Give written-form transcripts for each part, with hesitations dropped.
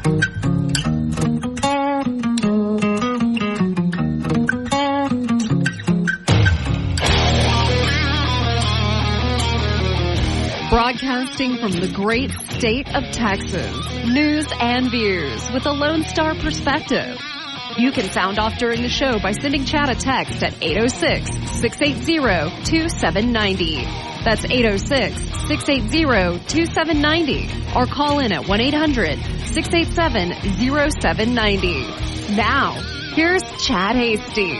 Broadcasting from the great state of Texas, news and views with a Lone Star perspective. You can sound off during the show by sending Chad a text at 806-680-2790. That's 806-680-2790. Or call in at 1-800-687-0790. Now, here's Chad Hasty.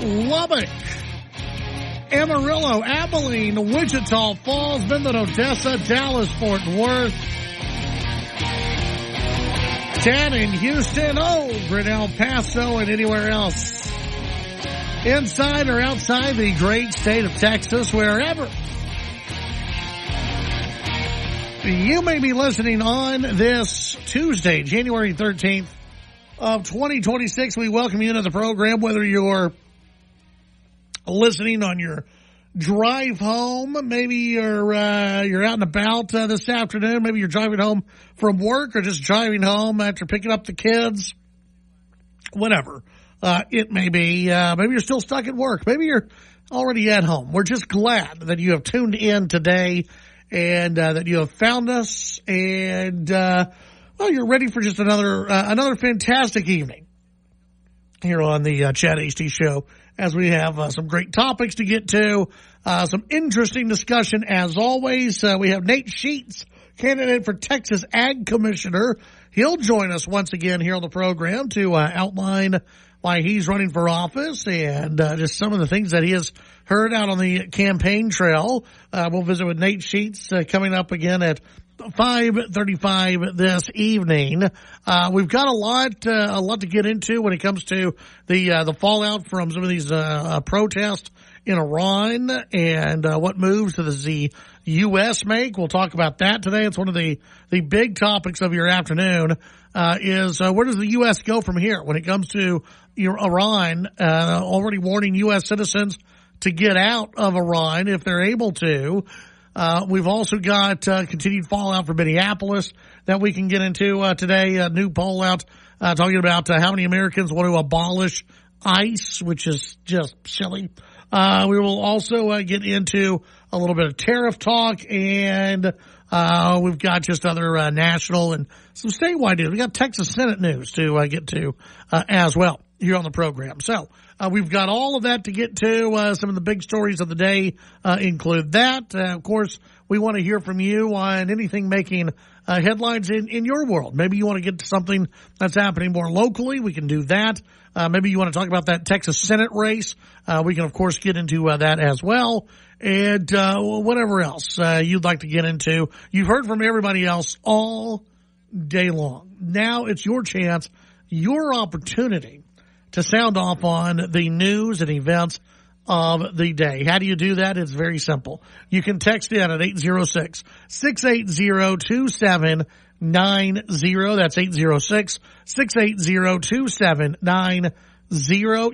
Lubbock, Amarillo, Abilene, Wichita Falls, Midland, Odessa, Dallas, Fort Worth, Chad in Houston, over in El Paso, and anywhere else. Inside or outside the great state of Texas, wherever you may be listening on this Tuesday, January 13th of 2026. We welcome you into the program, whether you're listening on your drive home, maybe you're out and about this afternoon, maybe you're driving home from work or just driving home after picking up the kids, whatever it may be. Maybe you're still stuck at work, maybe you're already at home. We're just glad that you have tuned in today and that you have found us, and well, you're ready for just another fantastic evening here on the Chad Hasty Show, as we have some great topics to get to, some interesting discussion as always. We have Nate Sheets, candidate for Texas Ag Commissioner. He'll join us once again here on the program to outline why he's running for office and just some of the things that he has heard out on the campaign trail. We'll visit with Nate Sheets coming up again at 5:35 this evening. We've got a lot to get into when it comes to the fallout from some of these protests in Iran and what moves does the U.S. make. We'll talk about that today. It's one of the big topics of your afternoon. Is where does the U.S. go from here when it comes to Iran? Already warning U.S. citizens to get out of Iran if they're able to. We've also got continued fallout from Minneapolis that we can get into today. A new poll out talking about how many Americans want to abolish ICE, which is just silly. We will also get into a little bit of tariff talk, and we've got just other national and some statewide news. We got Texas Senate news to get to as well here on the program. So we've got all of that to get to. Some of the big stories of the day include that. Of course, we want to hear from you on anything making headlines in your world. Maybe you want to get to something that's happening more locally. We can do that. Maybe you want to talk about that Texas Senate race. We can, of course, get into that as well. And whatever else you'd like to get into. You've heard from everybody else all day long. Now it's your chance, your opportunity to sound off on the news and events of the day. How do you do that? It's very simple. You can text in at 806-680-2790. That's 806-680-2790.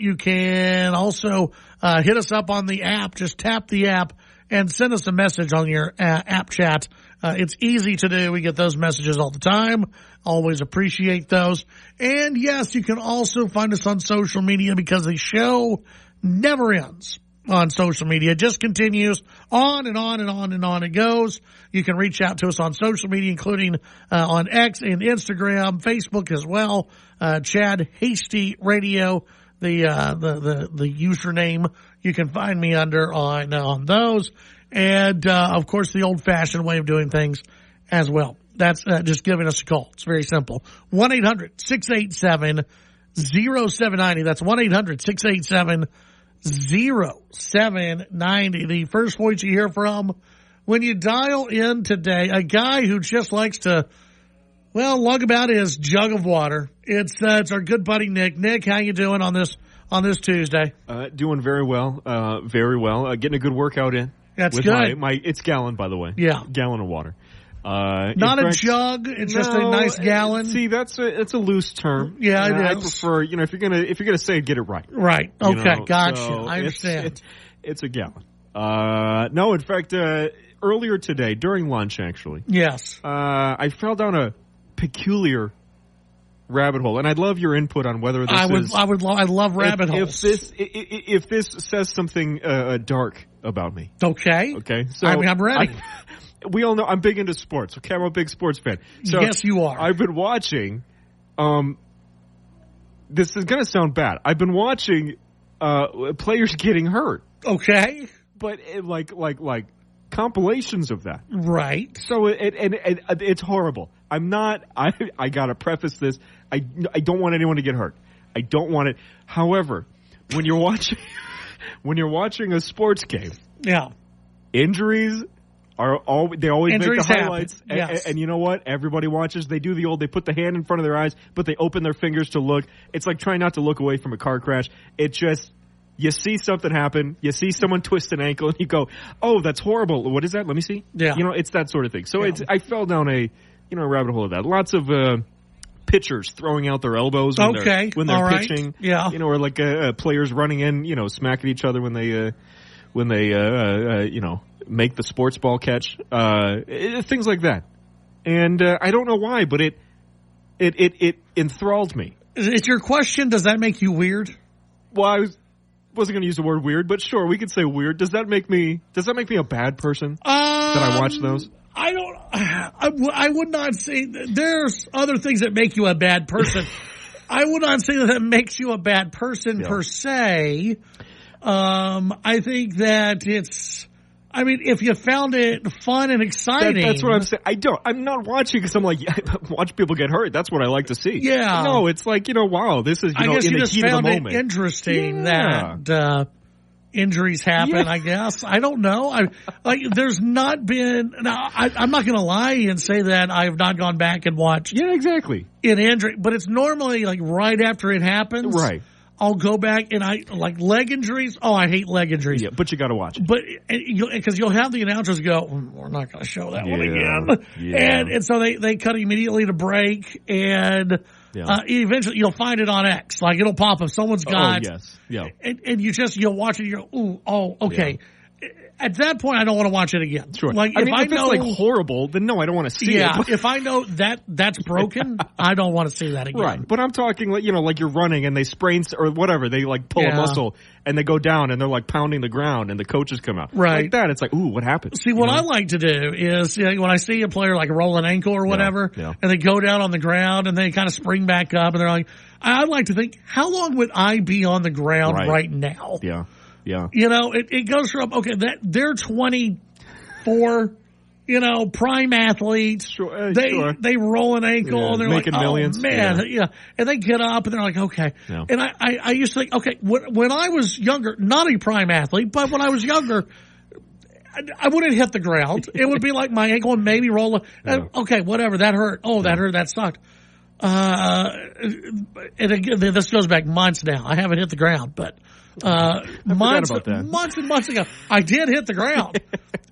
You can also hit us up on the app. Just tap the app and send us a message on your app chat. It's easy to do. We get those messages all the time. Always appreciate those. And yes, you can also find us on social media because the show never ends on social media. It just continues on and on and on and on it goes. You can reach out to us on social media, including on X and Instagram, Facebook as well. Chad Hasty Radio, the username you can find me under on those. And, of course, the old-fashioned way of doing things as well. That's just giving us a call. It's very simple. 1-800-687-0960. 0790. That's 1-800-687-0790. The first voice you hear from when you dial in today, a guy who just likes to, lug about his jug of water. It's our good buddy Nick. Nick, how you doing on this Tuesday? Doing very well. Getting a good workout in. That's good. It's gallon, by the way. Yeah. Gallon of water. Not a jug. It's just a nice gallon. See, it's a loose term. Yeah, it is. I prefer, if you're gonna say it, get it right. Right. Okay. Gotcha. So I understand. It's a gallon. No, in fact, earlier today during lunch, actually. Yes. I fell down a peculiar rabbit hole, and I'd love your input on whether this I love rabbit holes. If this says something dark about me. Okay. So I'm ready. We all know I'm big into sports. Okay, I'm a big sports fan. So yes, you are. I've been watching. This is going to sound bad. I've been watching players getting hurt. Okay, but like compilations of that. Right. So it's horrible. I'm not. I got to preface this. I don't want anyone to get hurt. I don't want it. However, when you're watching a sports game, yeah, injuries. They always Injuries make the highlights, yes. and you know what? Everybody watches. They do they put the hand in front of their eyes, but they open their fingers to look. It's like trying not to look away from a car crash. It just, you see something happen, you see someone twist an ankle, and you go, "Oh, that's horrible. What is that? Let me see." Yeah, it's that sort of thing. So I fell down a rabbit hole of that. Lots of pitchers throwing out their elbows when they're pitching. Yeah, or like players running in, smacking each other when they make the sports ball catch, things like that. And I don't know why, but it enthralled me. Is your question, does that make you weird? Well, I wasn't going to use the word weird, but sure, we could say weird. Does that make me a bad person that I watch those? I would not say there's other things that make you a bad person. I would not say that makes you a bad person per se. I think that if you found it fun and exciting. That's what I'm saying. I'm not watching because I'm like, watch people get hurt. That's what I like to see. Yeah. No, it's like, wow, this is, I guess in you the just heat of the found moment. It interesting that injuries happen, I guess. I don't know. There's not been, now, I'm not going to lie and say that I have not gone back and watched. Yeah, exactly. An injury, but it's normally like right after it happens. Right. I'll go back and like leg injuries. Oh, I hate leg injuries. Yeah, but you got to watch it. But because you'll have the announcers go, we're not going to show that one again. Yeah. And so they cut immediately to break, and eventually you'll find it on X. Like it'll pop up. Someone's got. Oh, yes. Yeah. And you'll watch it. You go, ooh, oh, okay. Yeah. At that point, I don't want to watch it again. Sure. Like if it's horrible, then no, I don't want to see it. Yeah. If I know that's broken, I don't want to see that again. Right. But I'm talking like you're running and they sprain or whatever, they like pull a muscle and they go down and they're like pounding the ground and the coaches come out. Right. Like that, it's like, ooh, what happened? See, what I like to do is when I see a player like roll an ankle or whatever, and they go down on the ground and they kind of spring back up and they're like, I like to think, how long would I be on the ground right now? Yeah. Yeah. It goes from, they're 24, prime athletes. Sure. They roll an ankle and they're making like, millions. Oh, man. Yeah. And they get up and they're like, okay. Yeah. And I used to think, okay, when I was younger, not a prime athlete, but when I was younger, I wouldn't hit the ground. It would be like my ankle and maybe roll. Okay, whatever. That hurt. Oh, that hurt. That sucked. And again, this goes back months now. I haven't hit the ground, but months and months ago, I did hit the ground.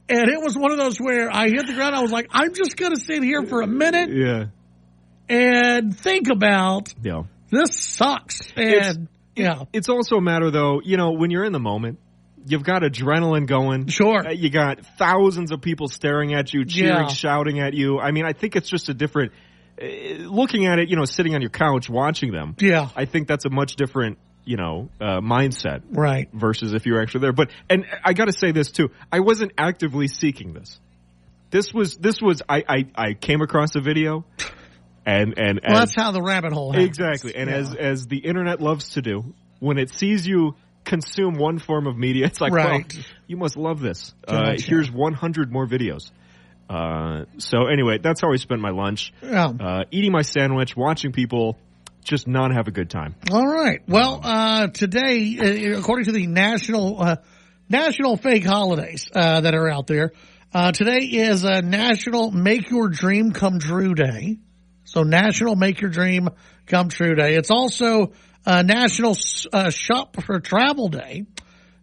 And it was one of those where I hit the ground. I was like, I'm just going to sit here for a minute and think about this sucks. And it's also a matter, though, when you're in the moment, you've got adrenaline going. Sure. You got thousands of people staring at you, cheering, shouting at you. I mean, I think it's just a different looking at it, sitting on your couch watching them. Yeah. I think that's a much different mindset. Right. Versus if you're actually there. And I got to say this too. I wasn't actively seeking this. This was, I came across a video and that's how the rabbit hole happens. Exactly. And as the internet loves to do, when it sees you consume one form of media, it's like, well, you must love this. Here's 100 more videos. So anyway, that's how I spent my lunch. Eating my sandwich, watching people just not have a good time. All right. Well, today, according to the national fake holidays that are out there, today is National Make Your Dream Come True Day. So National Make Your Dream Come True Day. It's also National Shop for Travel Day,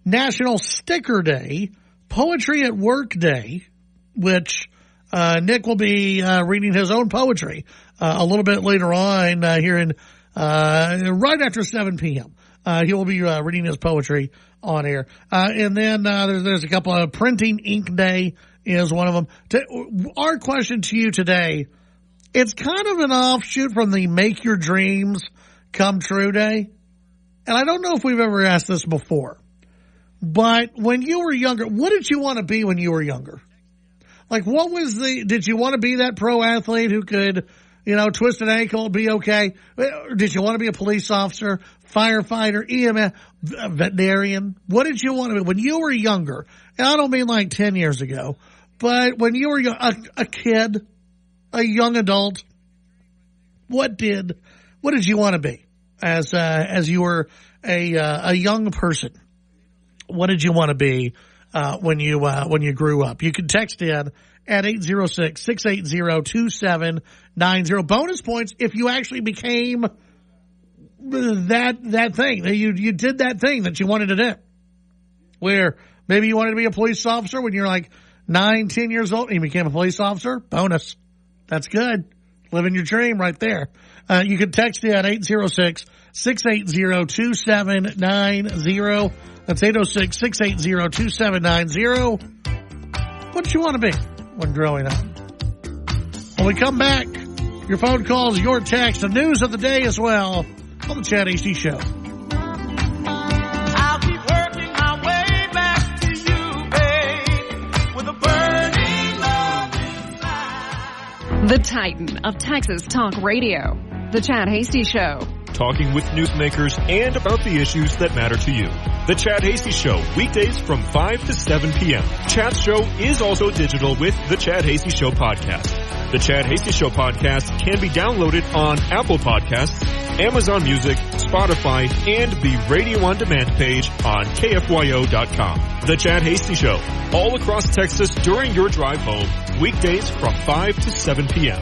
National Sticker Day, Poetry at Work Day, which Nick will be reading his own poetry a little bit later on here in right after 7 p.m. He will be reading his poetry on air. And then there's a couple of Printing Ink Day is one of them. Our question to you today, it's kind of an offshoot from the Make Your Dreams Come True Day. And I don't know if we've ever asked this before, but when you were younger, what did you want to be when you were younger? Like, did you want to be that pro athlete who could, twist an ankle and be okay? Did you want to be a police officer, firefighter, EMS, veterinarian? What did you want to be when you were younger? And I don't mean like 10 years ago, but when you were a kid, a young adult, what did you want to be as you were a young person? What did you want to be when you grew up? You can text in at 806-680-2790. Bonus points if you actually became that thing. You did that thing that you wanted to do. Where maybe you wanted to be a police officer when you're like 9, 10 years old and you became a police officer. Bonus. That's good. Living your dream right there. You can text in at 806-680-2790. That's 806-680-2790. What did you want to be when growing up? When we come back, your phone calls, your text, the news of the day as well on the Chad Hasty Show. I'll keep working my way back to you, babe, with a burning love inside. The Titan of Texas Talk Radio. The Chad Hasty Show. Talking with newsmakers and about the issues that matter to you. The Chad Hasty Show, weekdays from 5 to 7 p.m. Chad's show is also digital with the Chad Hasty Show podcast. The Chad Hasty Show podcast can be downloaded on Apple Podcasts, Amazon Music, Spotify, and the Radio On Demand page on KFYO.com. The Chad Hasty Show, all across Texas during your drive home, weekdays from 5 to 7 p.m.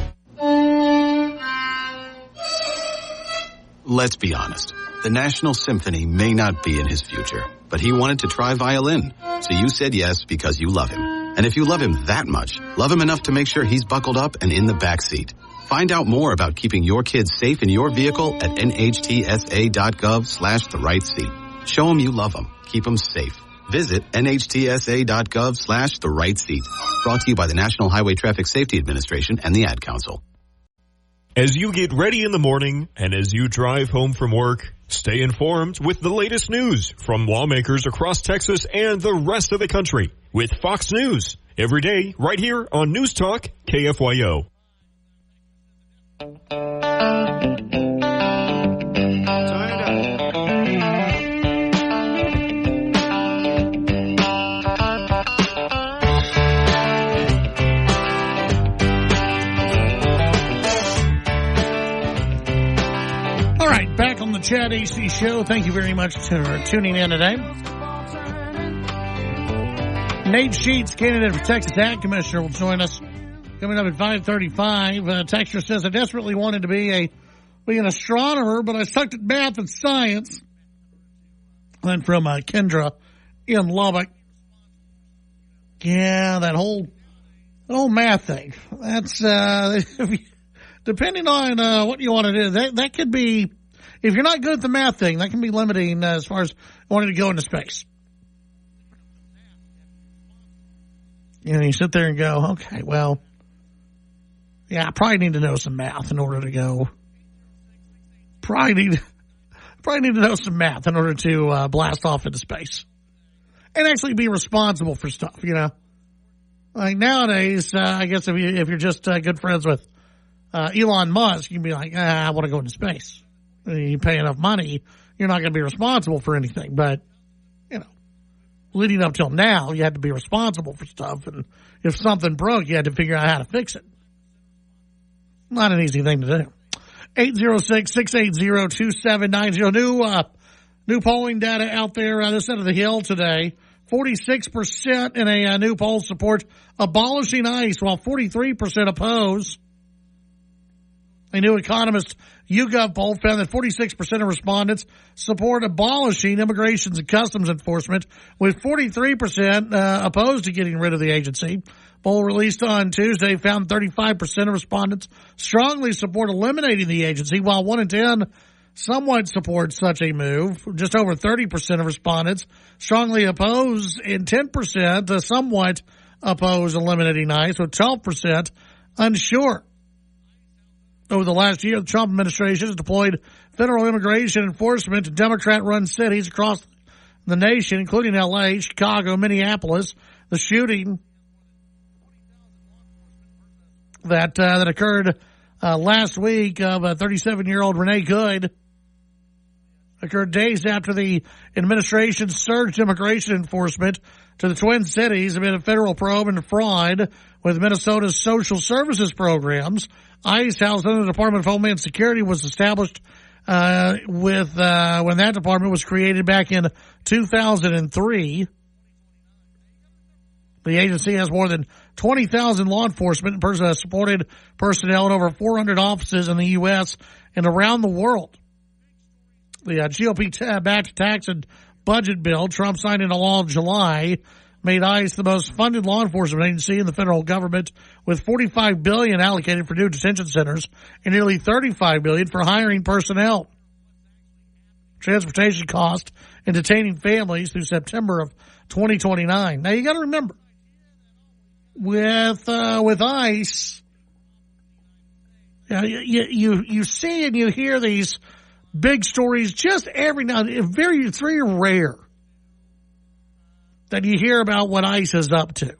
Let's be honest. The National Symphony may not be in his future, but he wanted to try violin. So you said yes because you love him. And if you love him that much, love him enough to make sure he's buckled up and in the back seat. Find out more about keeping your kids safe in your vehicle at nhtsa.gov/the right seat. Show him you love him. Keep him safe. Visit nhtsa.gov/the right seat. Brought to you by the National Highway Traffic Safety Administration and the Ad Council. As you get ready in the morning and as you drive home from work, stay informed with the latest news from lawmakers across Texas and the rest of the country with Fox News every day right here on News Talk KFYO. Back on the Chad Hasty Show. Thank you very much for tuning in today. Nate Sheets, candidate for Texas Ag Commissioner, will join us coming up at 5:35. Texter says, I desperately wanted to be an astronomer, but I sucked at math and science. Then from Kendra in Lubbock. Yeah, that whole math thing. That's depending on what you want to do. That could be. If you're not good at the math thing, that can be limiting as far as wanting to go into space. You sit there and go, okay, well, yeah, I probably need to know some math in order to go. Probably need to know some math in order to blast off into space. And actually be responsible for stuff, Like nowadays, I guess if you're just good friends with Elon Musk, you can be like, I want to go into space. You pay enough money, you're not going to be responsible for anything. But, leading up till now, you had to be responsible for stuff. And if something broke, you had to figure out how to fix it. Not an easy thing to do. 806-680-2790. New polling data out there this end of the hill today. 46% in a new poll support abolishing ICE, while 43% oppose. A new Economist YouGov poll found that 46% of respondents support abolishing Immigration and Customs Enforcement, with 43% opposed to getting rid of the agency. Poll released on Tuesday found 35% of respondents strongly support eliminating the agency, while 1 in 10 somewhat support such a move. Just over 30% of respondents strongly oppose, and 10% somewhat oppose eliminating ICE, with 12% unsure. Over the last year, the Trump administration has deployed federal immigration enforcement to Democrat-run cities across the nation, including L.A., Chicago, Minneapolis. The shooting that occurred last week of a 37-year-old Renee Good occurred days after the administration surged immigration enforcement to the Twin Cities amid a federal probe into fraud with Minnesota's social services programs. ICE, housed under the Department of Homeland Security, was established when that department was created back in 2003. The agency has more than 20,000 law enforcement supported personnel in over 400 offices in the U.S. and around the world. The GOP-backed tax and budget bill Trump signed into law in July made ICE the most funded law enforcement agency in the federal government, with $45 billion allocated for new detention centers and nearly $35 billion for hiring personnel, transportation costs, and detaining families through September of 2029. Now, you got to remember, with ICE, you see and you hear these big stories just every now and then. It's very rare that you hear about what ICE is up to.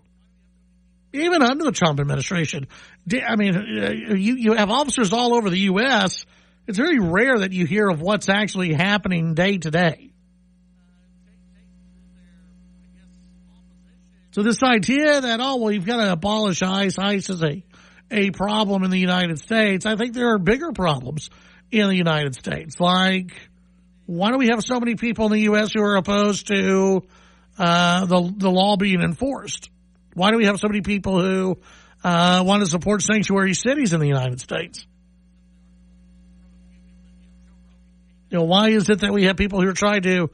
Even under the Trump administration. I mean, you have officers all over the U.S. It's very rare that you hear of what's actually happening day to day. So this idea that, you've got to abolish ICE. ICE is a problem in the United States. I think there are bigger problems in the United States. Like, why do we have so many people in the U.S. who are opposed to the law being enforced? Why do we have so many people who want to support sanctuary cities in the United States? Why is it that we have people who are trying to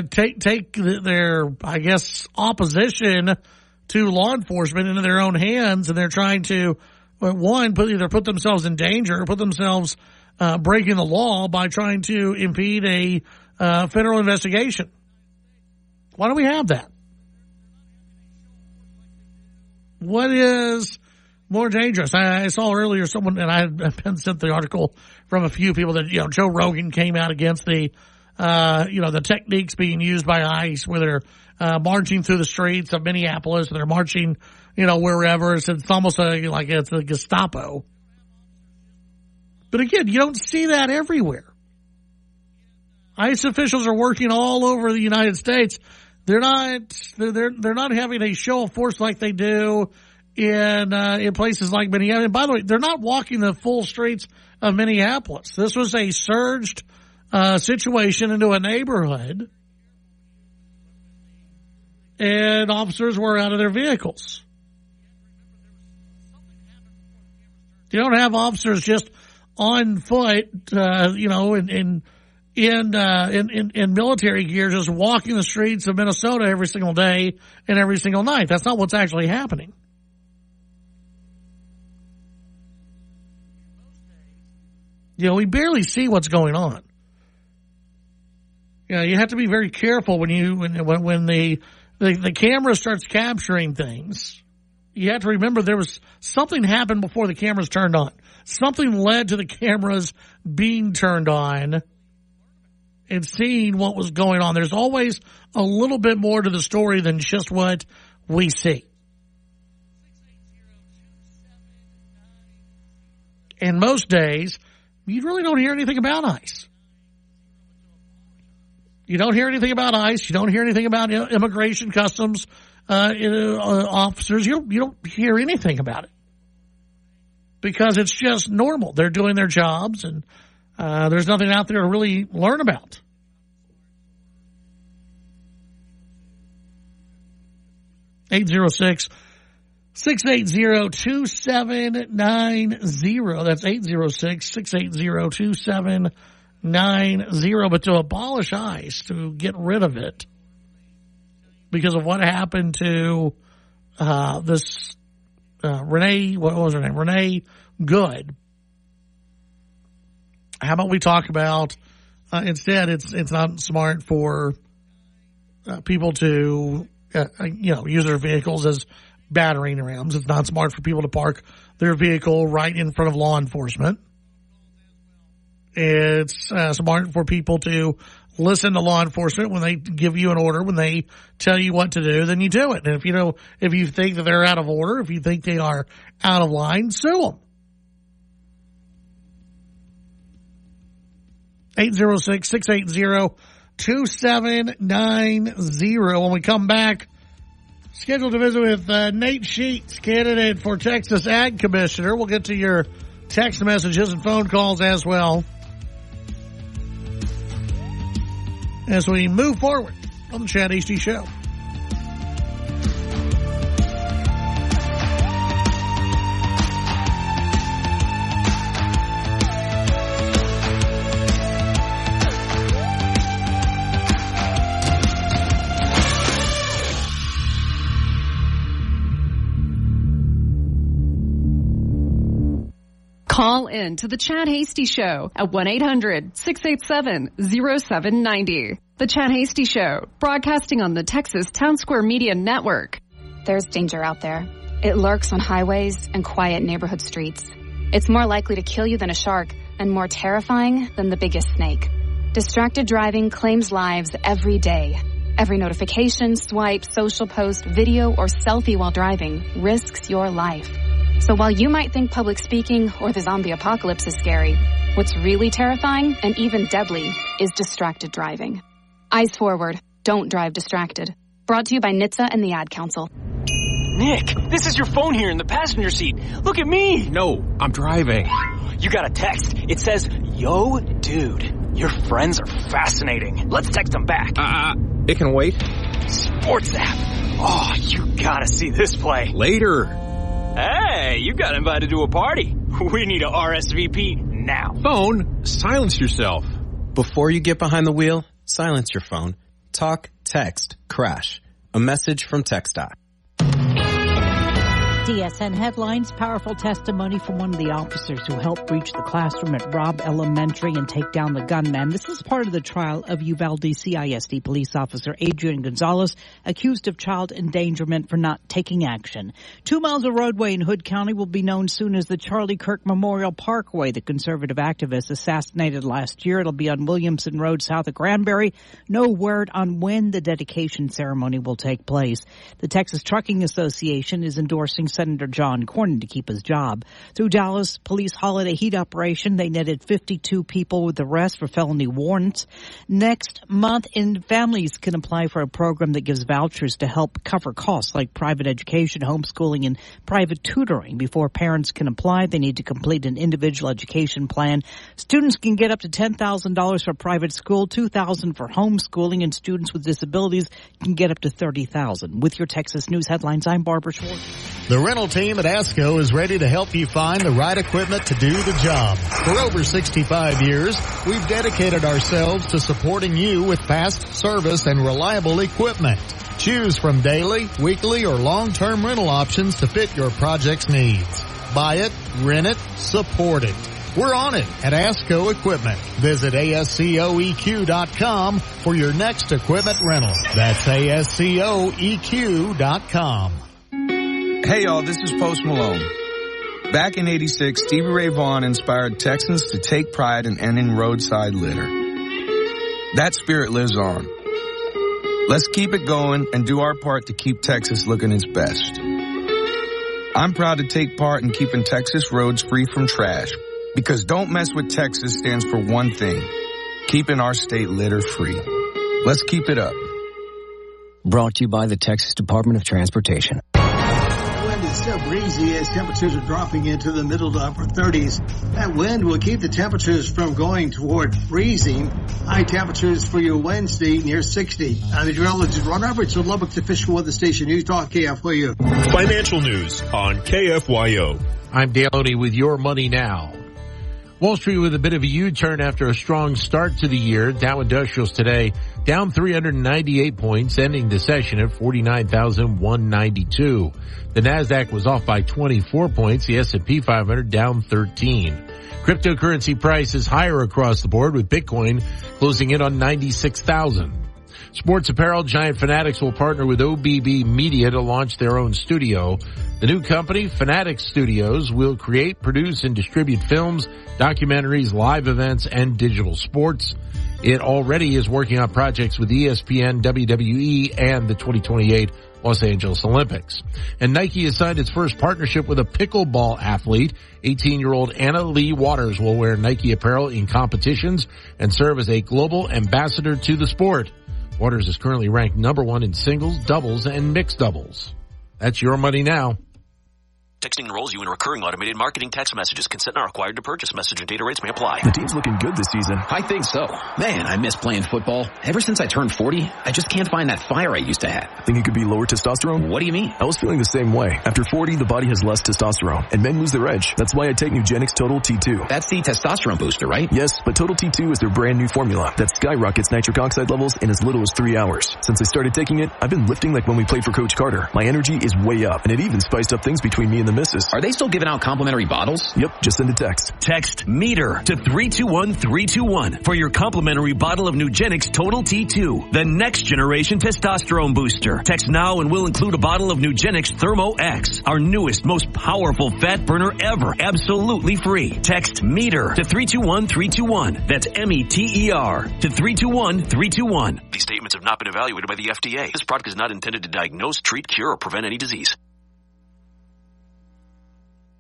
take their, I guess, opposition to law enforcement into their own hands, and they're trying to, either put themselves in danger or put themselves breaking the law by trying to impede a federal investigation? Why do we have that? What is more dangerous? I saw earlier someone, and I've been sent the article from a few people that, Joe Rogan came out against the techniques being used by ICE, where they're marching through the streets of Minneapolis, and they're marching, wherever. It's almost like it's a Gestapo. But again, you don't see that everywhere. ICE officials are working all over the United States. They're not having a show of force like they do in places like Minneapolis. And by the way, they're not walking the full streets of Minneapolis. This was a surged situation into a neighborhood, and officers were out of their vehicles. You don't have officers just on foot, in military gear, just walking the streets of Minnesota every single day and every single night. That's not what's actually happening. We barely see what's going on. You have to be very careful when the camera starts capturing things. You have to remember there was something happened before the cameras turned on. Something led to the cameras being turned on and seeing what was going on. There's always a little bit more to the story than just what we see. And most days, you really don't hear anything about ICE. You don't hear anything about ICE. You don't hear anything about immigration, customs officers. You don't hear anything about it. because it's just normal. They're doing their jobs, and there's nothing out there to really learn about. (806) 680-2790. That's 806-680-2790. But to abolish ICE, to get rid of it, because of what happened to this Renee, what was her name? Renee Good. How about we talk about instead? It's not smart for people to use their vehicles as battering rams. It's not smart for people to park their vehicle right in front of law enforcement. It's smart for people to listen to law enforcement when they give you an order, when they tell you what to do, then you do it. And if you think that they're out of order, if you think they are out of line, sue them. 806-680-2790. When we come back, scheduled to visit with Nate Sheets, candidate for Texas Ag Commissioner. We'll get to your text messages and phone calls as well as we move forward on the Chad Hasty Show. Call in to the Chad Hasty Show at 1-800-687-0790. The Chad Hasty Show, broadcasting on the Texas Town Square Media Network. There's danger out there. It lurks on highways and quiet neighborhood streets. It's more likely to kill you than a shark and more terrifying than the biggest snake. Distracted driving claims lives every day. Every notification, swipe, social post, video, or selfie while driving risks your life. So while you might think public speaking or the zombie apocalypse is scary, what's really terrifying and even deadly is distracted driving. Eyes forward. Don't drive distracted. Brought to you by NHTSA and the Ad Council. Nick, this is your phone here in the passenger seat. Look at me. No, I'm driving. You got a text. It says, "Yo, dude, your friends are fascinating. Let's text them back." It can wait. Sports app. Oh, you gotta see this play. Later. Hey, you got invited to a party. We need a RSVP now. Phone, silence yourself. Before you get behind the wheel, silence your phone. Talk, text, crash. A message from TxDOT. DSN headlines, powerful testimony from one of the officers who helped breach the classroom at Robb Elementary and take down the gunman. This is part of the trial of Uvalde CISD police officer Adrian Gonzalez, accused of child endangerment for not taking action. 2 miles of roadway in Hood County will be known soon as the Charlie Kirk Memorial Parkway. The conservative activist assassinated last year. It'll be on Williamson Road south of Granbury. No word on when the dedication ceremony will take place. The Texas Trucking Association is endorsing Senator John Cornyn to keep his job. Through Dallas Police Holiday Heat Operation, they netted 52 people with arrests for felony warrants. Next month, families can apply for a program that gives vouchers to help cover costs like private education, homeschooling, and private tutoring. Before parents can apply, they need to complete an individual education plan. Students can get up to $10,000 for private school, $2,000 for homeschooling, and students with disabilities can get up to $30,000. With your Texas News headlines, I'm Barbara Schwartz. The rental team at ASCO is ready to help you find the right equipment to do the job. For over 65 years, we've dedicated ourselves to supporting you with fast service and reliable equipment. Choose from daily, weekly, or long-term rental options to fit your project's needs. Buy it, rent it, support it. We're on it at ASCO Equipment. Visit ASCOEQ.com for your next equipment rental. That's ASCOEQ.com. Hey y'all, this is Post Malone. Back in '86, Stevie Ray Vaughan inspired Texans to take pride in ending roadside litter. That spirit lives on. Let's keep it going and do our part to keep Texas looking its best. I'm proud to take part in keeping Texas roads free from trash, because Don't Mess with Texas stands for one thing: keeping our state litter free. Let's keep it up. Brought to you by the Texas Department of Transportation. When does still breezy as temperatures are dropping into the middle to upper 30s. That wind will keep the temperatures from going toward freezing. High temperatures for your Wednesday near 60. I'm meteorologist Ron Roberts with Lubbock's official weather station News Talk KFYO. Financial news on KFYO. I'm Dale Oney with Your Money Now. Wall Street with a bit of a U-turn after a strong start to the year. Dow Industrials today down 398 points, ending the session at 49,192. The Nasdaq was off by 24 points. The S&P 500 down 13. Cryptocurrency prices higher across the board, with Bitcoin closing in on 96,000. Sports apparel giant Fanatics will partner with OBB Media to launch their own studio. The new company, Fanatics Studios, will create, produce, and distribute films, documentaries, live events, and digital sports. It already is working on projects with ESPN, WWE, and the 2028 Los Angeles Olympics. And Nike has signed its first partnership with a pickleball athlete. 18-year-old Anna Lee Waters will wear Nike apparel in competitions and serve as a global ambassador to the sport. Waters is currently ranked number 1 in singles, doubles, and mixed doubles. That's Your Money Now. Texting enrolls you in recurring automated marketing text messages. Consent not required to purchase. Message and data rates may apply. The team's looking good this season. I think so. Man, I miss playing football. Ever since I turned 40, I just can't find that fire I used to have. Think it could be lower testosterone? What do you mean? I was feeling the same way. After 40, the body has less testosterone, and men lose their edge. That's why I take Nugenix Total T2. That's the testosterone booster, right? Yes, but Total T2 is their brand new formula that skyrockets nitric oxide levels in as little as 3 hours. Since I started taking it, I've been lifting like when we played for Coach Carter. My energy is way up, and it even spiced up things between me and the missus. Are they still giving out complimentary bottles? Yep, just send a text. Text METER to 321-321 for your complimentary bottle of Nugenix Total T2, the next generation testosterone booster. Text now and we'll include a bottle of Nugenix Thermo X, our newest, most powerful fat burner ever, absolutely free. Text METER to 321-321. That's METER to 321-321. These statements have not been evaluated by the FDA. This product is not intended to diagnose, treat, cure, or prevent any disease.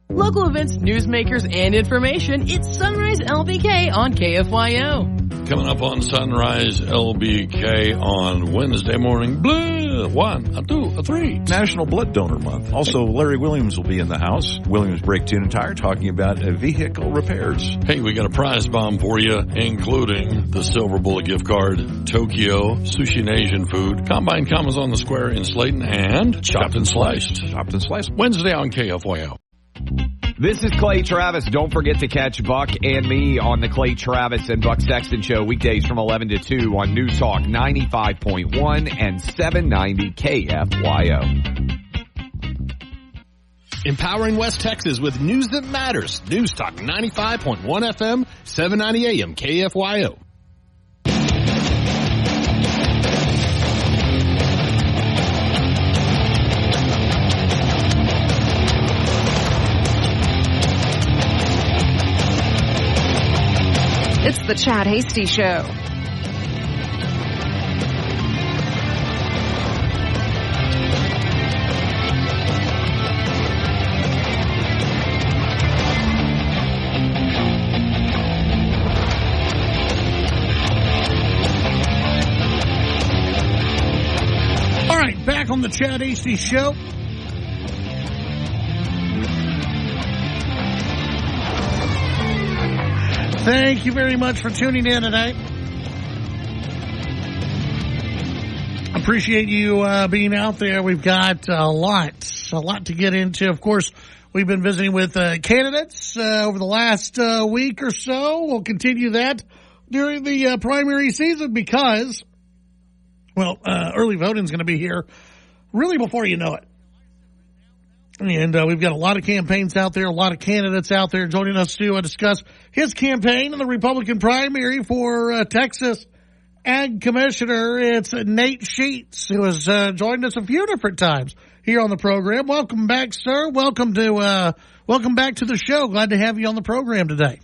Local events, newsmakers, and information. It's Sunrise LBK on KFYO. Coming up on Sunrise LBK on Wednesday morning. Blah, 1, a 2, a 3. National Blood Donor Month. Also, Larry Williams will be in the house. Williams Brake Tune and Tire talking about vehicle repairs. Hey, we got a prize bomb for you, including the Silver Bullet gift card, Tokyo, Sushi and Asian Food, Combine Commas on the Square in Slayton, and Chopped and Sliced. Chopped and Sliced. Wednesday on KFYO. This is Clay Travis. Don't forget to catch Buck and me on the Clay Travis and Buck Sexton Show weekdays from 11 to 2 on News Talk 95.1 and 790 KFYO. Empowering West Texas with news that matters. News Talk 95.1 FM, 790 AM KFYO. It's the Chad Hasty Show. All right, back on the Chad Hasty Show. Thank you very much for tuning in tonight. Appreciate you being out there. We've got a lot to get into. Of course, we've been visiting with candidates over the last week or so. We'll continue that during the primary season because, well, early voting is going to be here really before you know it. And we've got a lot of campaigns out there, a lot of candidates out there joining us to discuss his campaign in the Republican primary for Texas Ag Commissioner. It's Nate Sheets, who has joined us a few different times here on the program. Welcome back, sir. Welcome back to the show. Glad to have you on the program today.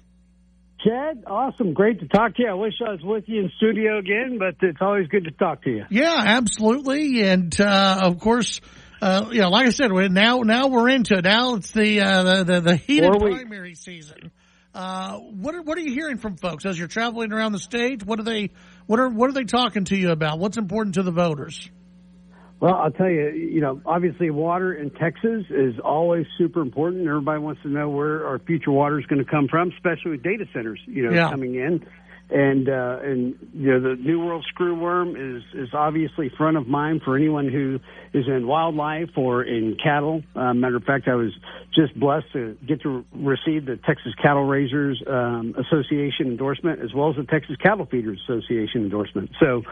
Chad, awesome. Great to talk to you. I wish I was with you in studio again, but it's always good to talk to you. Yeah, absolutely. And, of course, like I said, now we're into it. Now it's the heated primary season. What are you hearing from folks as you're traveling around the state? What are they talking to you about? What's important to the voters? Well, I'll tell you, obviously water in Texas is always super important. Everybody wants to know where our future water is going to come from, especially with data centers, coming in. And the New World screwworm is obviously front of mind for anyone who is in wildlife or in cattle. Matter of fact, I was just blessed to get to receive the Texas Cattle Raisers Association endorsement, as well as the Texas Cattle Feeders Association endorsement. So,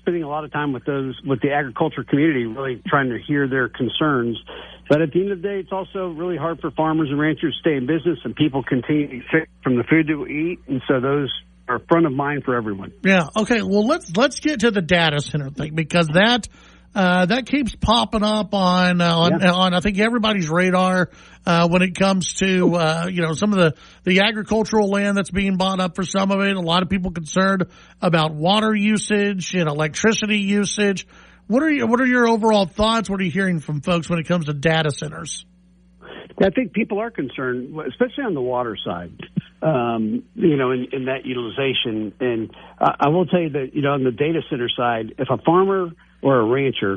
spending a lot of time with the agriculture community, really trying to hear their concerns. But at the end of the day, it's also really hard for farmers and ranchers to stay in business, and people continue to sick from the food that we eat, and so those are front of mind for everyone. Yeah. Okay. Well, let's get to the data center thing, because that keeps popping up on I think everybody's radar when it comes to some of the agricultural land that's being bought up for some of it. A lot of people concerned about water usage and electricity usage. What are your overall thoughts? What are you hearing from folks when it comes to data centers? I think people are concerned, especially on the water side, in that utilization. And I will tell you that, on the data center side, if a farmer or a rancher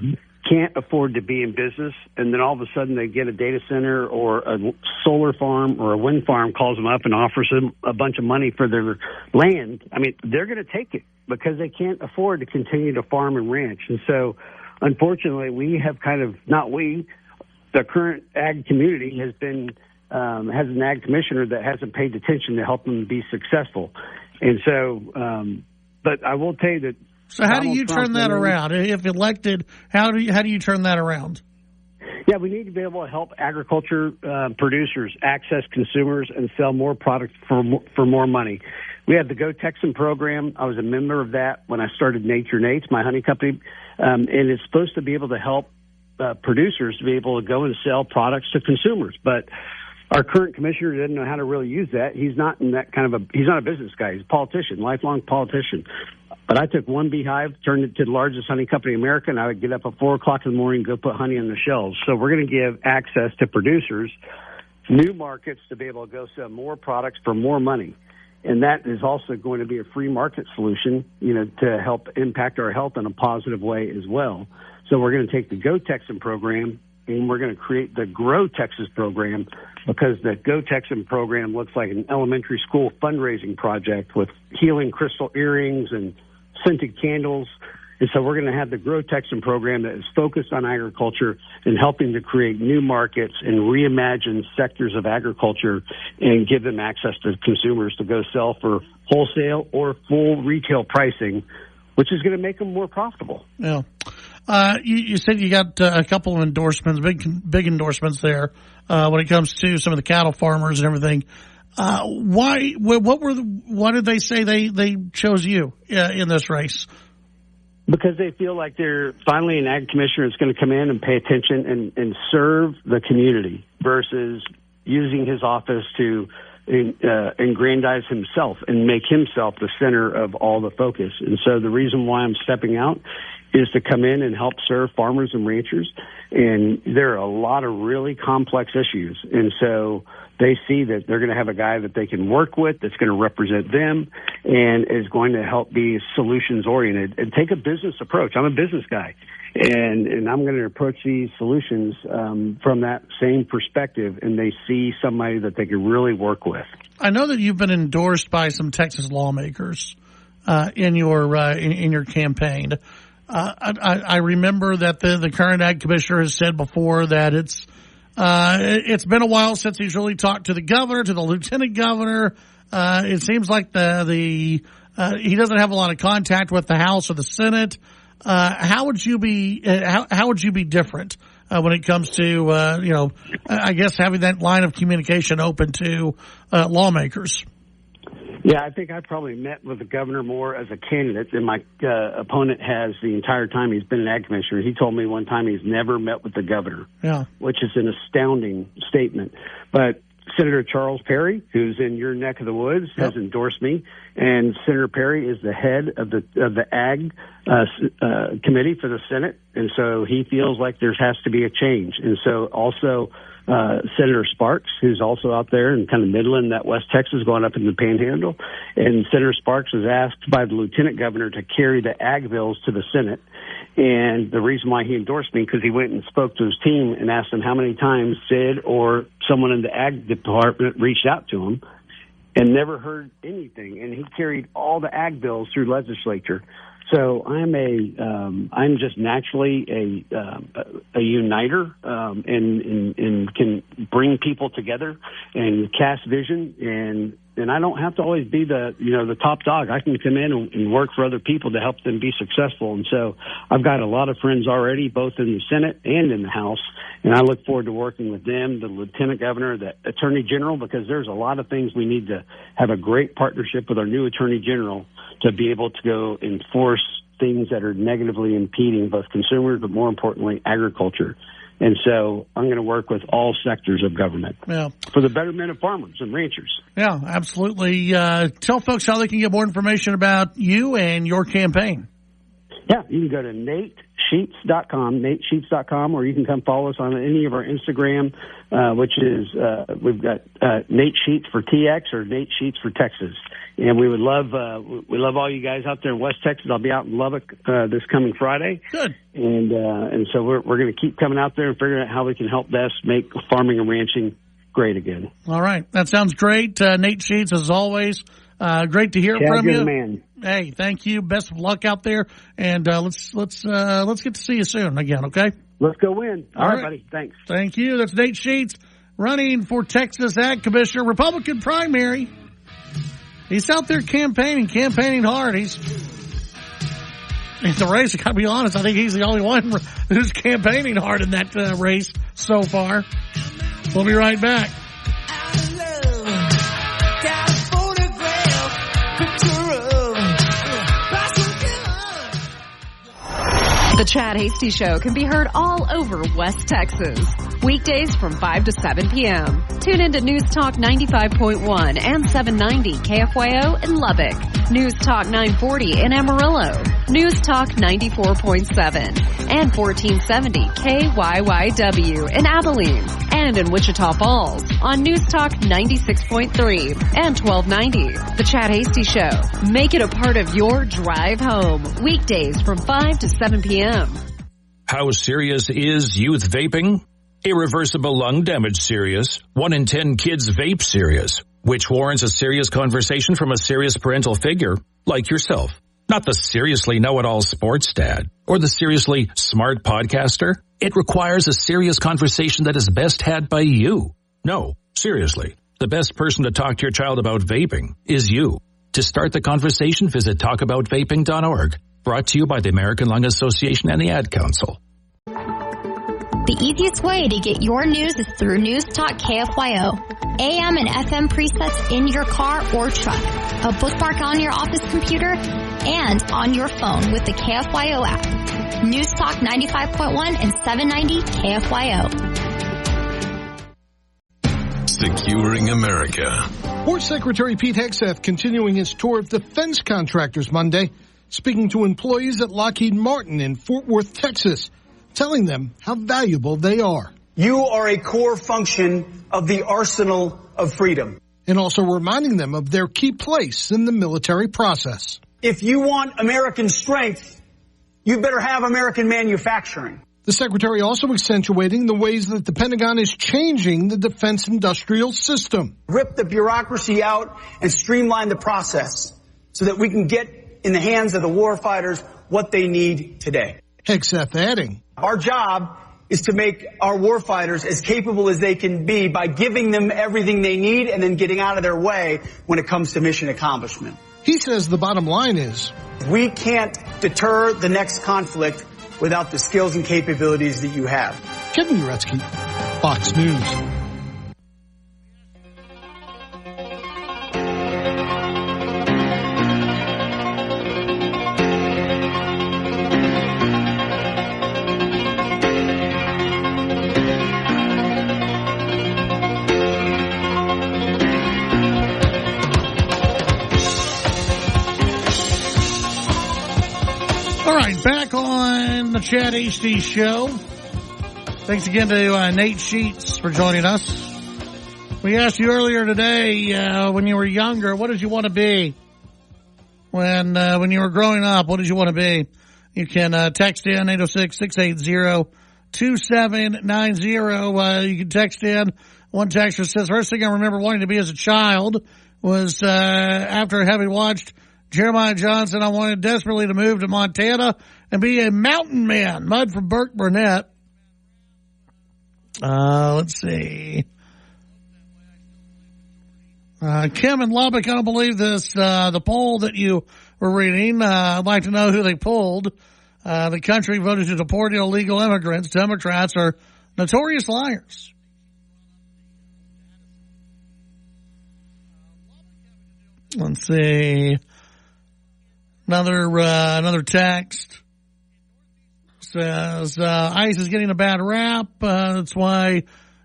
can't afford to be in business, and then all of a sudden they get a data center or a solar farm or a wind farm calls them up and offers them a bunch of money for their land, I mean, they're going to take it because they can't afford to continue to farm and ranch. And so, unfortunately, we have the current ag community has an ag commissioner that hasn't paid attention to help them be successful. And so, but I will tell you that. So how do you turn that around? If elected, how do you turn that around? Yeah, we need to be able to help agriculture producers access consumers and sell more products for more money. We have the Go Texan program. I was a member of that when I started Nature Nate's, my honey company, and it's supposed to be able to help producers to be able to go and sell products to consumers. But our current commissioner doesn't know how to really use that. He's not in that he's not a business guy. He's a politician, lifelong politician. But I took one beehive, turned it to the largest honey company in America, and I would get up at 4 o'clock in the morning and go put honey on the shelves. So we're going to give access to producers, new markets to be able to go sell more products for more money. And that is also going to be a free market solution, to help impact our health in a positive way as well. So we're going to take the Go Texan program, and we're going to create the Grow Texas program, because the Go Texan program looks like an elementary school fundraising project with healing crystal earrings and scented candles. And so we're going to have the Grow Texan program that is focused on agriculture and helping to create new markets and reimagine sectors of agriculture and give them access to consumers to go sell for wholesale or full retail pricing, which is going to make them more profitable. Yeah. You said you got a couple of endorsements, big endorsements there when it comes to some of the cattle farmers and everything. Why did they say they chose you in this race? Because they feel like they're finally an ag commissioner that's going to come in and pay attention and serve the community versus using his office to aggrandize himself and make himself the center of all the focus. And so the reason why I'm stepping out is to come in and help serve farmers and ranchers. And there are a lot of really complex issues. And so they see that they're going to have a guy that they can work with that's going to represent them and is going to help be solutions-oriented and take a business approach. I'm a business guy, and I'm going to approach these solutions from that same perspective, and they see somebody that they can really work with. I know that you've been endorsed by some Texas lawmakers in your campaign. I remember that the current ag commissioner has said before that it's been a while since he's really talked to the governor, to the lieutenant governor. It seems like he doesn't have a lot of contact with the House or the Senate. How would you be different when it comes to I guess having that line of communication open to lawmakers? Yeah, I think I probably met with the governor more as a candidate than my opponent has the entire time he's been an ag commissioner. He told me one time he's never met with the governor, which is an astounding statement. But Senator Charles Perry, who's in your neck of the woods, has endorsed me, and Senator Perry is the head of the ag committee for the Senate, and so he feels like there has to be a change. And so also Senator Sparks, who's also out there in kind of Midland, that West Texas, going up in the Panhandle. And Senator Sparks was asked by the lieutenant governor to carry the ag bills to the Senate. And the reason why he endorsed me, because he went and spoke to his team and asked them how many times Sid or someone in the ag department reached out to him and never heard anything. And he carried all the ag bills through legislature. So I'm just naturally a uniter, and can bring people together and cast vision, and I don't have to always be the top dog. I can come in and work for other people to help them be successful. And so I've got a lot of friends already, both in the Senate and in the House, and I look forward to working with them, the Lieutenant Governor, the Attorney General, because there's a lot of things we need to have a great partnership with our new Attorney General to be able to go enforce things that are negatively impeding both consumers, but more importantly, agriculture. And so I'm going to work with all sectors of government for the betterment of farmers and ranchers. Yeah, absolutely. Tell folks how they can get more information about you and your campaign. Yeah, you can go to NateSheets.com, or you can come follow us on any of our Instagram, which is we've got Nate Sheets for TX or Nate Sheets for Texas. And we love all you guys out there in West Texas. I'll be out in Lubbock this coming Friday. Good. And so we're going to keep coming out there and figuring out how we can help best make farming and ranching great again. All right, that sounds great. Nate Sheets, as always, great to hear from you. Man. Hey, thank you. Best of luck out there, and let's get to see you soon again. Okay. Let's go win. All right, buddy. Thanks. Thank you. That's Nate Sheets, running for Texas Ag Commissioner, Republican primary. He's out there campaigning hard. He's in the race. I got to be honest. I think he's the only one who's campaigning hard in that race so far. We'll be right back. The Chad Hasty Show can be heard all over West Texas. Weekdays from 5 to 7 p.m. Tune into News Talk 95.1 and 790 KFYO in Lubbock. News Talk 940 in Amarillo. News Talk 94.7 and 1470 KYYW in Abilene. And in Wichita Falls on News Talk 96.3 and 1290. The Chad Hasty Show. Make it a part of your drive home. Weekdays from 5 to 7 p.m. How serious is youth vaping? Irreversible lung damage serious. 1 in 10 kids vape serious, which warrants a serious conversation from a serious parental figure like yourself. Not the seriously know-it-all sports dad or the seriously smart podcaster. It requires a serious conversation that is best had by you. No, seriously, the best person to talk to your child about vaping is you. To start the conversation, visit talkaboutvaping.org. Brought to you by the American Lung Association and the Ad Council. The easiest way to get your news is through News Talk KFYO. AM and FM presets in your car or truck. A bookmark on your office computer and on your phone with the KFYO app. News Talk 95.1 and 790 KFYO. Securing America. War Secretary Pete Hegseth continuing his tour of defense contractors Monday, speaking to employees at Lockheed Martin in Fort Worth, Texas, telling them how valuable they are. You are a core function of the arsenal of freedom. And also reminding them of their key place in the military process. If you want American strength, you better have American manufacturing. The secretary also accentuating the ways that the Pentagon is changing the defense industrial system. Rip the bureaucracy out and streamline the process so that we can get in the hands of the warfighters what they need today. Hegseth adding, our job is to make our warfighters as capable as they can be by giving them everything they need and then getting out of their way when it comes to mission accomplishment. He says the bottom line is, we can't deter the next conflict without the skills and capabilities that you have. Kevin Uretsky, Fox News. Back on the Chad Hasty Show. Thanks again to Nate Sheets for joining us. We asked you earlier today, when you were younger, what did you want to be? When you were growing up, what did you want to be? You can text in 806-680-2790. You can text in. One texter says, first thing I remember wanting to be as a child was after having watched Jeremiah Johnson, I wanted desperately to move to Montana and be a mountain man. Mud from Burke Burnett. Let's see. Kim in Lubbock, I don't believe this, the poll that you were reading. I'd like to know who they polled. The country voted to deport illegal immigrants. Democrats are notorious liars. Let's see. Another text says, ICE is getting a bad rap. That's why,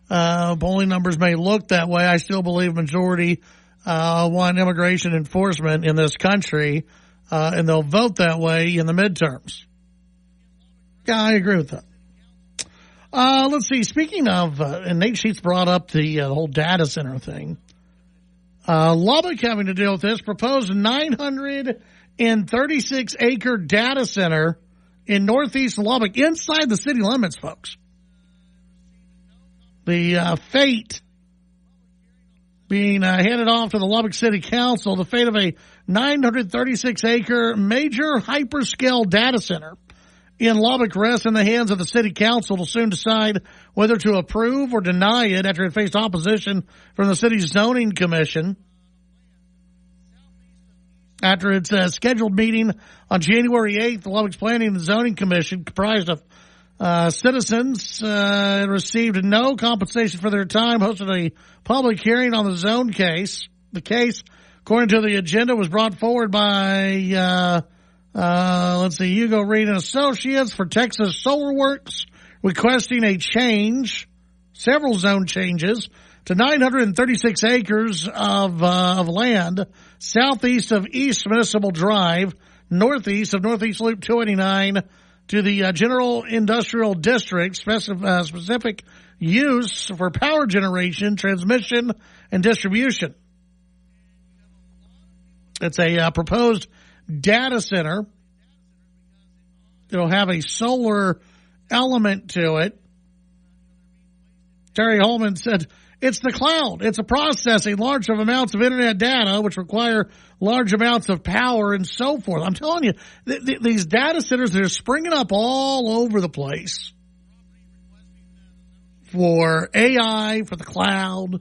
polling numbers may look that way. I still believe majority, want immigration enforcement in this country, and they'll vote that way in the midterms. Yeah, I agree with that. Let's see. Speaking of, and Nate Sheets brought up the whole data center thing. Lubbock having to deal with this, proposed 936-acre data center in northeast Lubbock, inside the city limits, folks. The fate being handed off to the Lubbock City Council, the fate of a 936-acre major hyperscale data center in Lubbock rests in the hands of the City Council to soon decide whether to approve or deny it after it faced opposition from the city's zoning commission. After its scheduled meeting on January 8th, the Lubbock's Planning and Zoning Commission, comprised of citizens, received no compensation for their time, hosted a public hearing on the zone case. The case, according to the agenda, was brought forward by Hugo Reed and Associates for Texas Solar Works, requesting a change, several zone changes, to 936 acres of land southeast of East Municipal Drive, northeast of Northeast Loop 289, to the General Industrial District, specific use for power generation, transmission, and distribution. It's a proposed data center. It'll have a solar element to it. Terry Holman said, it's the cloud. It's a processing large amounts of internet data, which require large amounts of power and so forth. I'm telling you, these data centers, they're springing up all over the place for AI, for the cloud.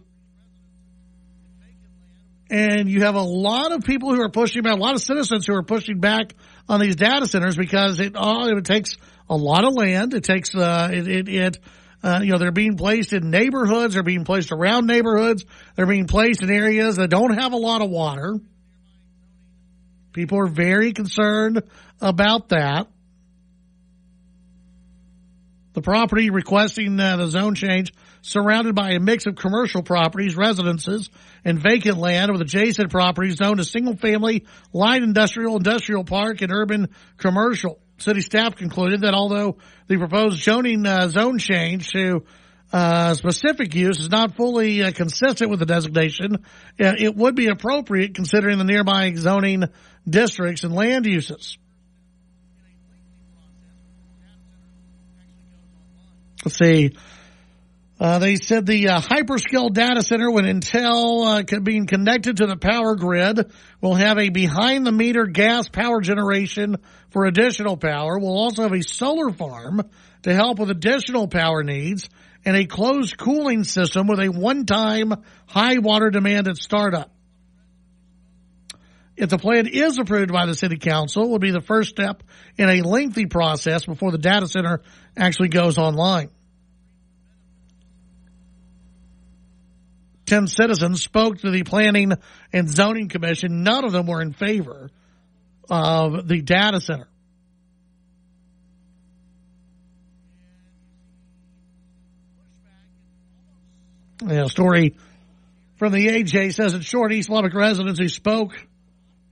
And you have a lot of people who are pushing back, a lot of citizens who are pushing back on these data centers because it takes a lot of land. It takes, they're being placed in neighborhoods. They're being placed around neighborhoods. They're being placed in areas that don't have a lot of water. People are very concerned about that. The property requesting the zone change, surrounded by a mix of commercial properties, residences, and vacant land with adjacent properties zoned as single-family, light industrial park, and urban commercial. City staff concluded that although the proposed zoning zone change to specific use is not fully consistent with the designation, it would be appropriate considering the nearby zoning districts and land uses. Let's see. They said the hyperscale data center, when Intel being connected to the power grid, will have a behind-the-meter gas power generation for additional power. We'll also have a solar farm to help with additional power needs and a closed cooling system with a one-time high water demand at startup. If the plan is approved by the City Council, it will be the first step in a lengthy process before the data center actually goes online. 10 citizens spoke to the Planning and Zoning Commission. None of them were in favor of the data center. A story from the AJ says, in short, East Lubbock residents who spoke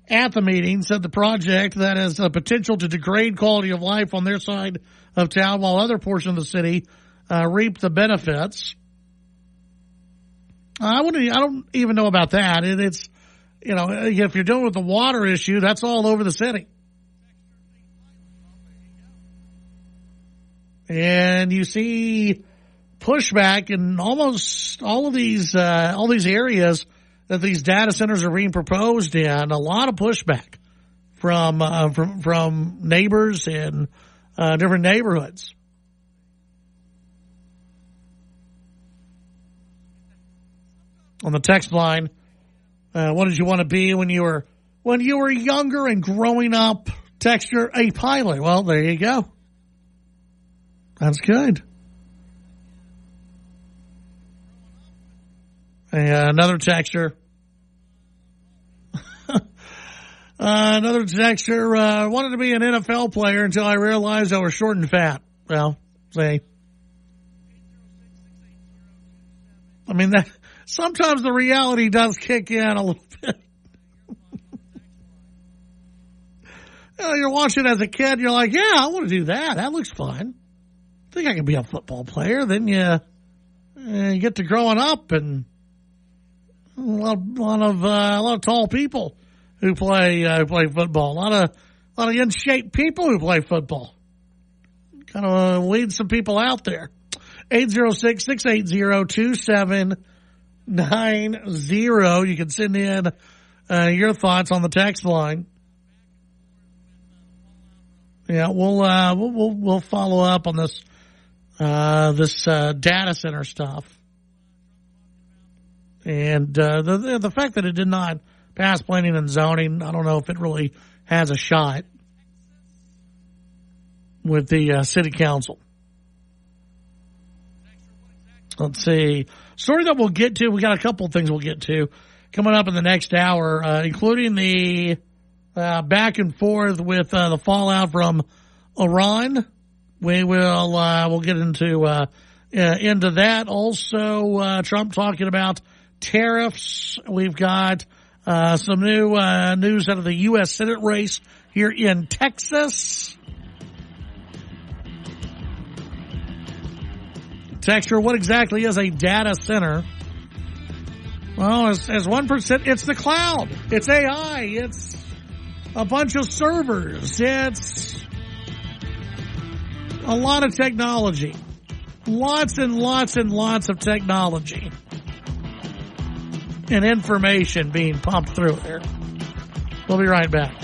at the meeting said the project that has a potential to degrade quality of life on their side of town, while other portions of the city reap the benefits. I don't even know about that. It's, if you're dealing with the water issue, that's all over the city. And you see pushback in almost all of these areas that these data centers are being proposed in. A lot of pushback from neighbors in different neighborhoods. On the text line, what did you want to be when you were younger and growing up? Texture, a pilot. Well, there you go. That's good. Another texture. Wanted to be an NFL player until I realized I was short and fat. Well, see. I mean, sometimes the reality does kick in a little bit. You're watching as a kid, you're like, yeah, I want to do that. That looks fun. I think I can be a football player. Then you get to growing up, and a lot of tall people who play football. A lot of in shape people who play football. Kind of weed some people out there. 806-680-2790. You can send in your thoughts on the text line. Yeah, we'll follow up on this data center stuff, and the fact that it did not pass planning and zoning. I don't know if it really has a shot with the city council. Let's see. Story that we'll get to. We got a couple of things we'll get to coming up in the next hour, including the back and forth with the fallout from Iran. We'll get into that. Also, Trump talking about tariffs. We've got some new news out of the U.S. Senate race here in Texas. Texture, what exactly is a data center? Well, as 1%, it's the cloud. It's AI. It's a bunch of servers. It's a lot of technology. Lots and lots and lots of technology. And information being pumped through there. We'll be right back.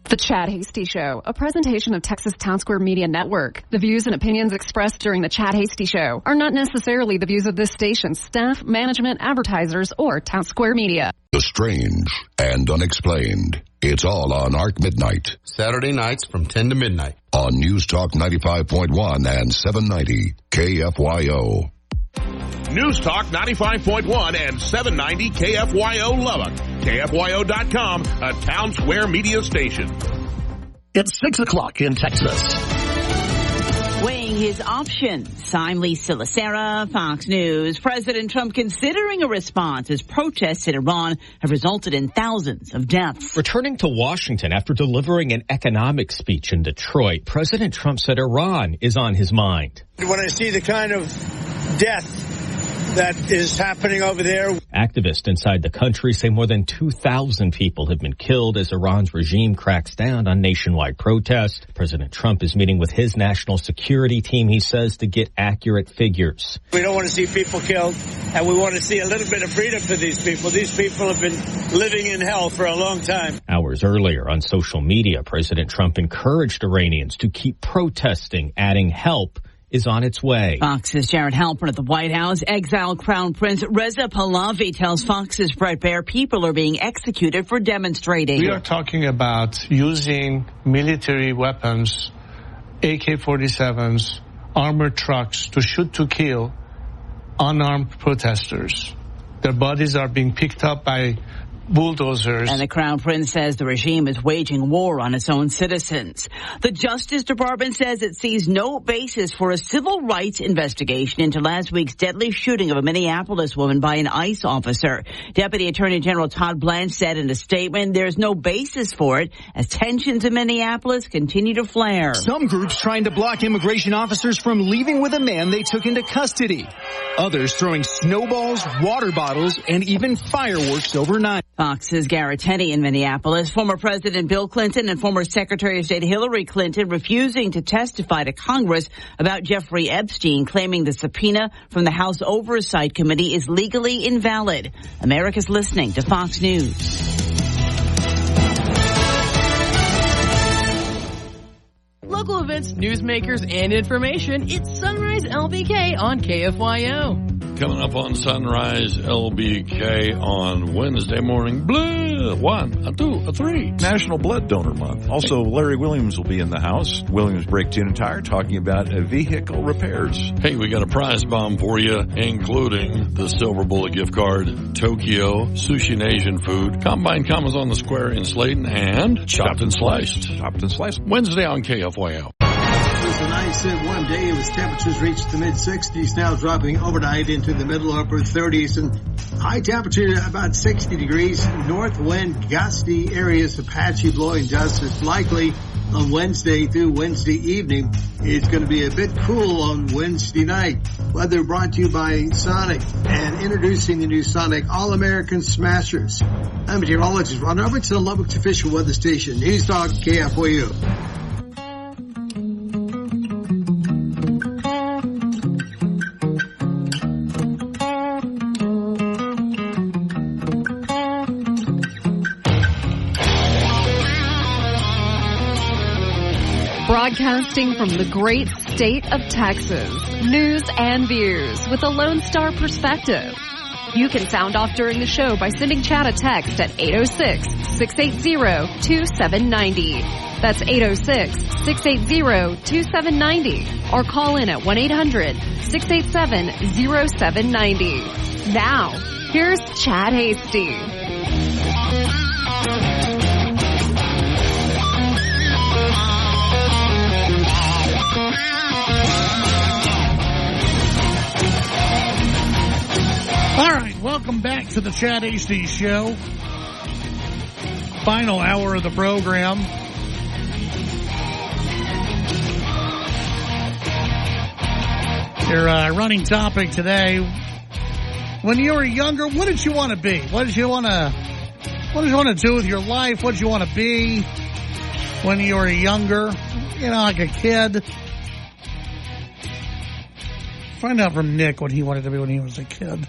The Chad Hasty Show, a presentation of Texas Town Square Media Network. The views and opinions expressed during the Chad Hasty Show are not necessarily the views of this station, staff, management, advertisers, or Town Square Media. The strange and unexplained. It's all on Arc Midnight. Saturday nights from 10 to midnight. On News Talk 95.1 and 790 KFYO. News Talk 95.1 and 790 KFYO Lubbock. KFYO.com, a Town Square media station. It's 6 o'clock in Texas. Weighing his options, I'm Lisa Lacera, Fox News. President Trump considering a response as protests in Iran have resulted in thousands of deaths. Returning to Washington after delivering an economic speech in Detroit, President Trump said Iran is on his mind. When I see the kind of death that is happening over there. Activists inside the country say more than 2,000 people have been killed as Iran's regime cracks down on nationwide protests. President Trump is meeting with his national security team, he says, to get accurate figures. We don't want to see people killed, and we want to see a little bit of freedom for these people. These people have been living in hell for a long time. Hours earlier on social media, President Trump encouraged Iranians to keep protesting, adding help is on its way. Fox's Jared Halpern at the White House. Exiled Crown Prince Reza Pahlavi tells Fox's Brett Baer people are being executed for demonstrating. We are talking about using military weapons, AK-47s, armored trucks to shoot to kill unarmed protesters. Their bodies are being picked up by bulldozers. And the Crown Prince says the regime is waging war on its own citizens. The Justice Department says it sees no basis for a civil rights investigation into last week's deadly shooting of a Minneapolis woman by an ICE officer. Deputy Attorney General Todd Blanche said in a statement there's no basis for it as tensions in Minneapolis continue to flare. Some groups trying to block immigration officers from leaving with a man they took into custody. Others throwing snowballs, water bottles, and even fireworks overnight. Fox's Garrett Tenney in Minneapolis. Former President Bill Clinton and former Secretary of State Hillary Clinton refusing to testify to Congress about Jeffrey Epstein, claiming the subpoena from the House Oversight Committee is legally invalid. America's listening to Fox News. Local events, newsmakers, and information. It's Sunrise LBK on KFYO. Coming up on Sunrise LBK on Wednesday morning. Blue, 1, 2, 3. National Blood Donor Month. Also, Larry Williams will be in the house. Williams Brake Tune and Tire talking about vehicle repairs. Hey, we got a prize bomb for you, including the Silver Bullet gift card, Tokyo, Sushi and Asian food, Combine Commas on the Square in Slayton, and Chopped and Sliced. Chopped and Sliced. Wednesday on KFYO. It was a nice one day. It was temperatures reached the mid-60s, now dropping overnight into the middle upper 30s, and high temperature about 60 degrees. North wind, gusty areas of patchy blowing dust is likely on Wednesday through Wednesday evening. It's going to be a bit cool on Wednesday night. Weather brought to you by Sonic, and introducing the new Sonic All-American Smashers. I'm meteorologist Ron Roberts, the Lubbock's official weather station, News Talk KFYO. Broadcasting from the great state of Texas, news and views with a Lone Star perspective. You can sound off during the show by sending Chad a text at 806-680-2790. That's 806-680-2790. Or call in at 1-800-687-0790. Now, here's Chad Hasty. All right, welcome back to the Chad Hasty Show. Final hour of the program. Your running topic today. When you were younger, what did you want to be? What did you want to do with your life? What did you want to be when you were younger? You know, like a kid. Find out from Nick what he wanted to be when he was a kid.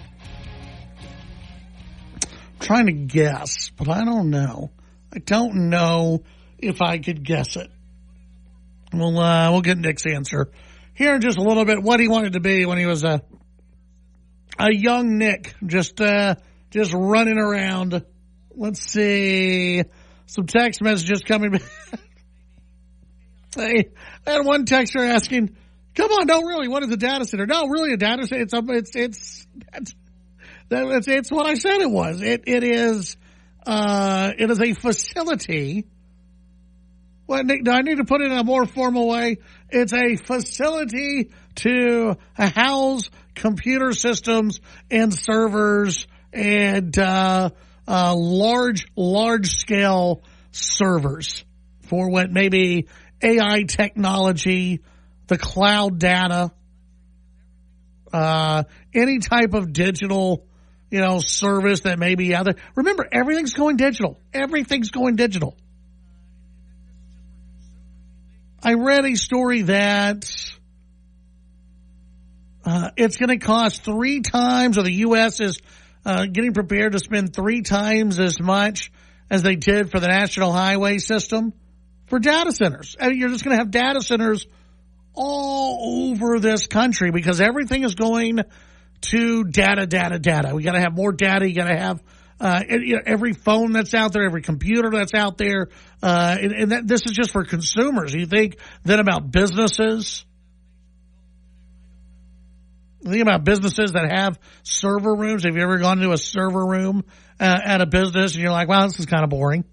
Trying to guess, but I don't know. I don't know if I could guess it. We'll get Nick's answer here in just a little bit. What he wanted to be when he was a young Nick, just running around. Let's see, some text messages coming back. I had one texter asking, "Come on, no, really, what is a data center?" No, really, a data center. It's what I said it was. It is a facility. Well, Nick, do I need to put it in a more formal way? It's a facility to house computer systems and servers and large scale servers for what maybe AI technology, the cloud data, any type of digital, service that may be out there. Remember, everything's going digital. Everything's going digital. I read a story that it's going to cost 3 times, or the U.S. is getting prepared to spend 3 times as much as they did for the national highway system for data centers. I mean, you're just going to have data centers all over this country because everything is going to data. We got to have more data. You got to have every phone that's out there, every computer that's out there, and this is just for consumers. You think then about businesses? Think about businesses that have server rooms. Have you ever gone to a server room at a business and you're like, wow, this is kind of boring?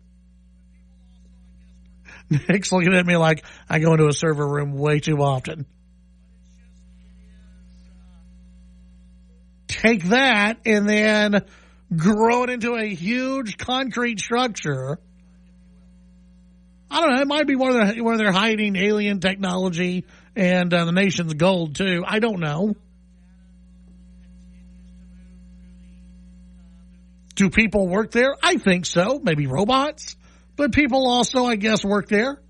Nick's looking at me like I go into a server room way too often. Take that and then grow it into a huge concrete structure. I don't know. It might be where they're hiding alien technology and the nation's gold, too. I don't know. Do people work there? I think so. Maybe robots. But people also, I guess, work there.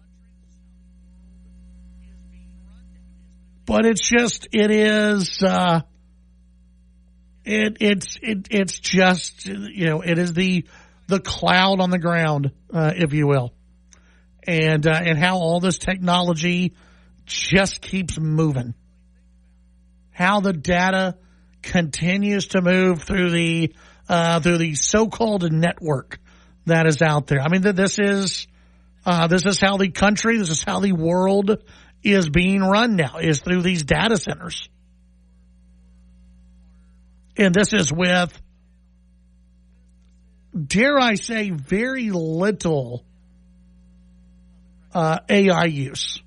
But it's just, it's just, it is the cloud on the ground, if you will. And how all this technology just keeps moving. How the data continues to move through the so-called network that is out there. I mean, this is how the country, this is how the world is being run now, is through these data centers. And this is with, dare I say, very little AI use.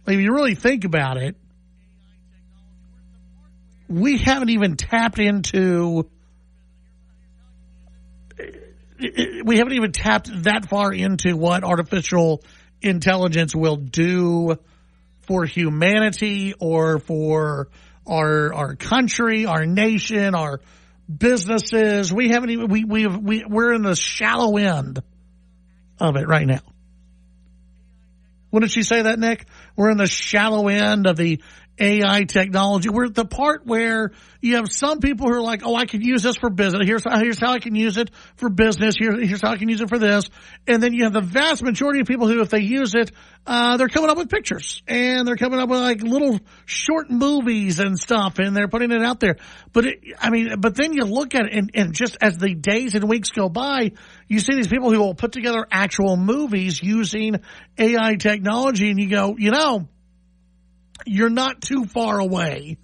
Like, if you really think about it, we haven't even tapped that far into what artificial intelligence will do for humanity or for our country, our nation, our businesses. We haven't even, we're in the shallow end of it right now. Wouldn't you say that, Nick? We're in the shallow end of the AI technology. We're at the part where you have some people who are like, oh, I can use this for business. Here's how I can use it for business. Here's how I can use it for this. And then you have the vast majority of people who, if they use it, they're coming up with pictures and they're coming up with like little short movies and stuff, and they're putting it out there. But but then you look at it and just as the days and weeks go by, you see these people who will put together actual movies using AI technology, and you go, you're not too far away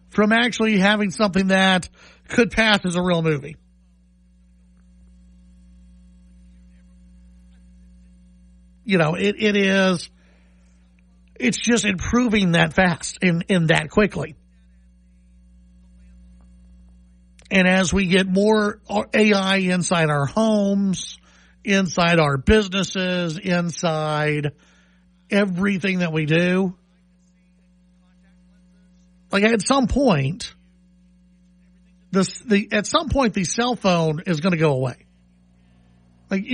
from actually having something that could pass as a real movie. It's just improving that fast and that quickly. And as we get more AI inside our homes, inside our businesses, inside everything that we do, like at some point, the cell phone is going to go away. Like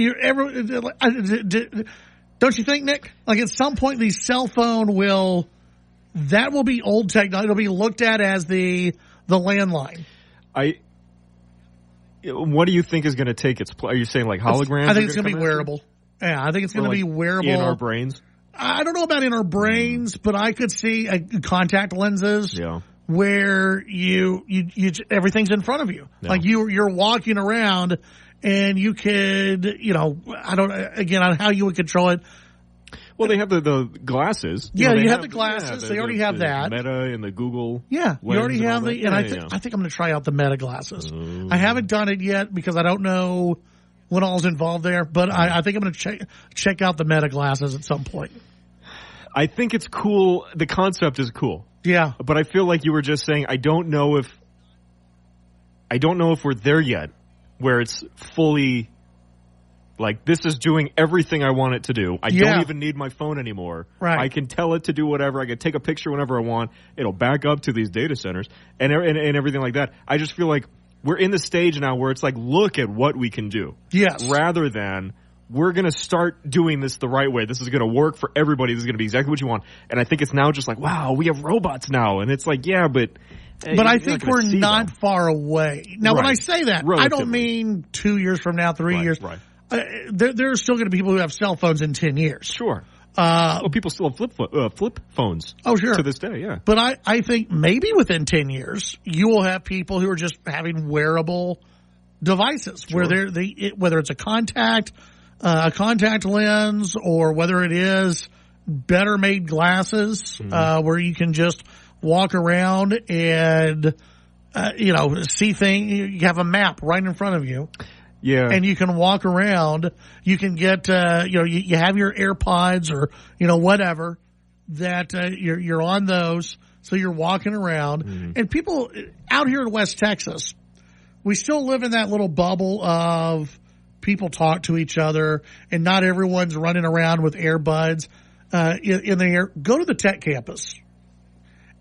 don't you think, Nick? Like at some point, the cell phone will be old technology. It'll be looked at as the landline. What do you think is going to take its place? Are you saying like holograms? I think it's going to be wearable. Yeah, I think it's going to be wearable in our brains. I don't know about in our brains, but I could see contact lenses where you everything's in front of you. Yeah. Like you're walking around and you could, I don't, again, on how you would control it. Well, they have the glasses. Yeah, you have the glasses. They already have that. Meta and the Google. Yeah, you already have the, and I think I'm going to try out the Meta glasses. I haven't done it yet because I don't know what all's involved there, but I think I'm going to check out the Meta glasses at some point. I think it's cool. The concept is cool. Yeah. But I feel like you were just saying, I don't know if we're there yet where it's fully like, this is doing everything I want it to do. I don't even need my phone anymore. Right. I can tell it to do whatever. I can take a picture whenever I want. It'll back up to these data centers and everything like that. I just feel like we're in the stage now where it's like, look at what we can do. Yes. Rather than, we're going to start doing this the right way. This is going to work for everybody. This is going to be exactly what you want. And I think it's now just like, wow, we have robots now. And it's like, yeah, but I think we're not far away. Now, when I say that, relatively. I don't mean 2 years from now, 3 years. Right. There are still going to be people who have cell phones in 10 years. Sure. Well, people still have flip phones. Oh, sure. To this day, yeah. But I think maybe within 10 years, you will have people who are just having wearable devices where whether it's a contact lens, or whether it is better made glasses, where you can just walk around and, see things. You have a map right in front of you. Yeah. And you can walk around. You can get, you have your AirPods or, whatever that you're on those. So you're walking around. Mm-hmm. And people out here in West Texas, we still live in that little bubble of people talk to each other and not everyone's running around with earbuds in their ear. Go to the tech campus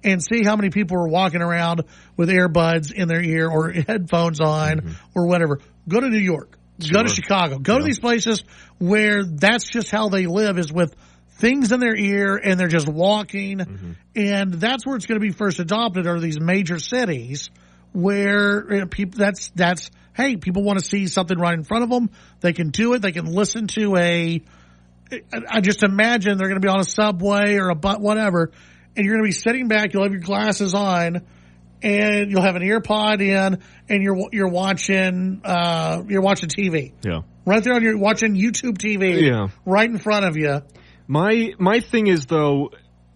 and see how many people are walking around with earbuds in their ear or headphones on or whatever. Go to New York. Sure. Go to Chicago. Go to these places where that's just how they live, is with things in their ear and they're just walking. Mm-hmm. And that's where it's going to be first adopted, are these major cities where people, hey, people want to see something right in front of them. They can do it. They can listen to I just imagine they're going to be on a subway or whatever, and you're going to be sitting back. You'll have your glasses on, and you'll have an ear pod in, and you're watching TV. Yeah. Right there you're watching YouTube TV. Yeah. Right in front of you. My thing is, though,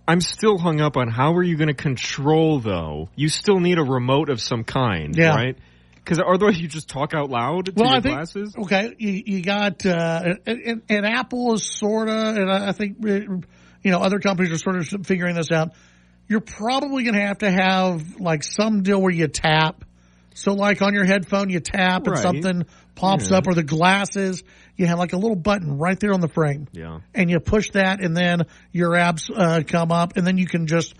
I'm still hung up on how are you going to control, though? You still need a remote of some kind, right? Because otherwise you just talk out loud to your glasses. Okay, you got, and Apple is sort of, and I think, other companies are sort of figuring this out. You're probably going to have like some deal where you tap. So like on your headphone, you tap and something pops up, or the glasses, you have like a little button right there on the frame. Yeah. And you push that, and then your apps come up, and then you can just,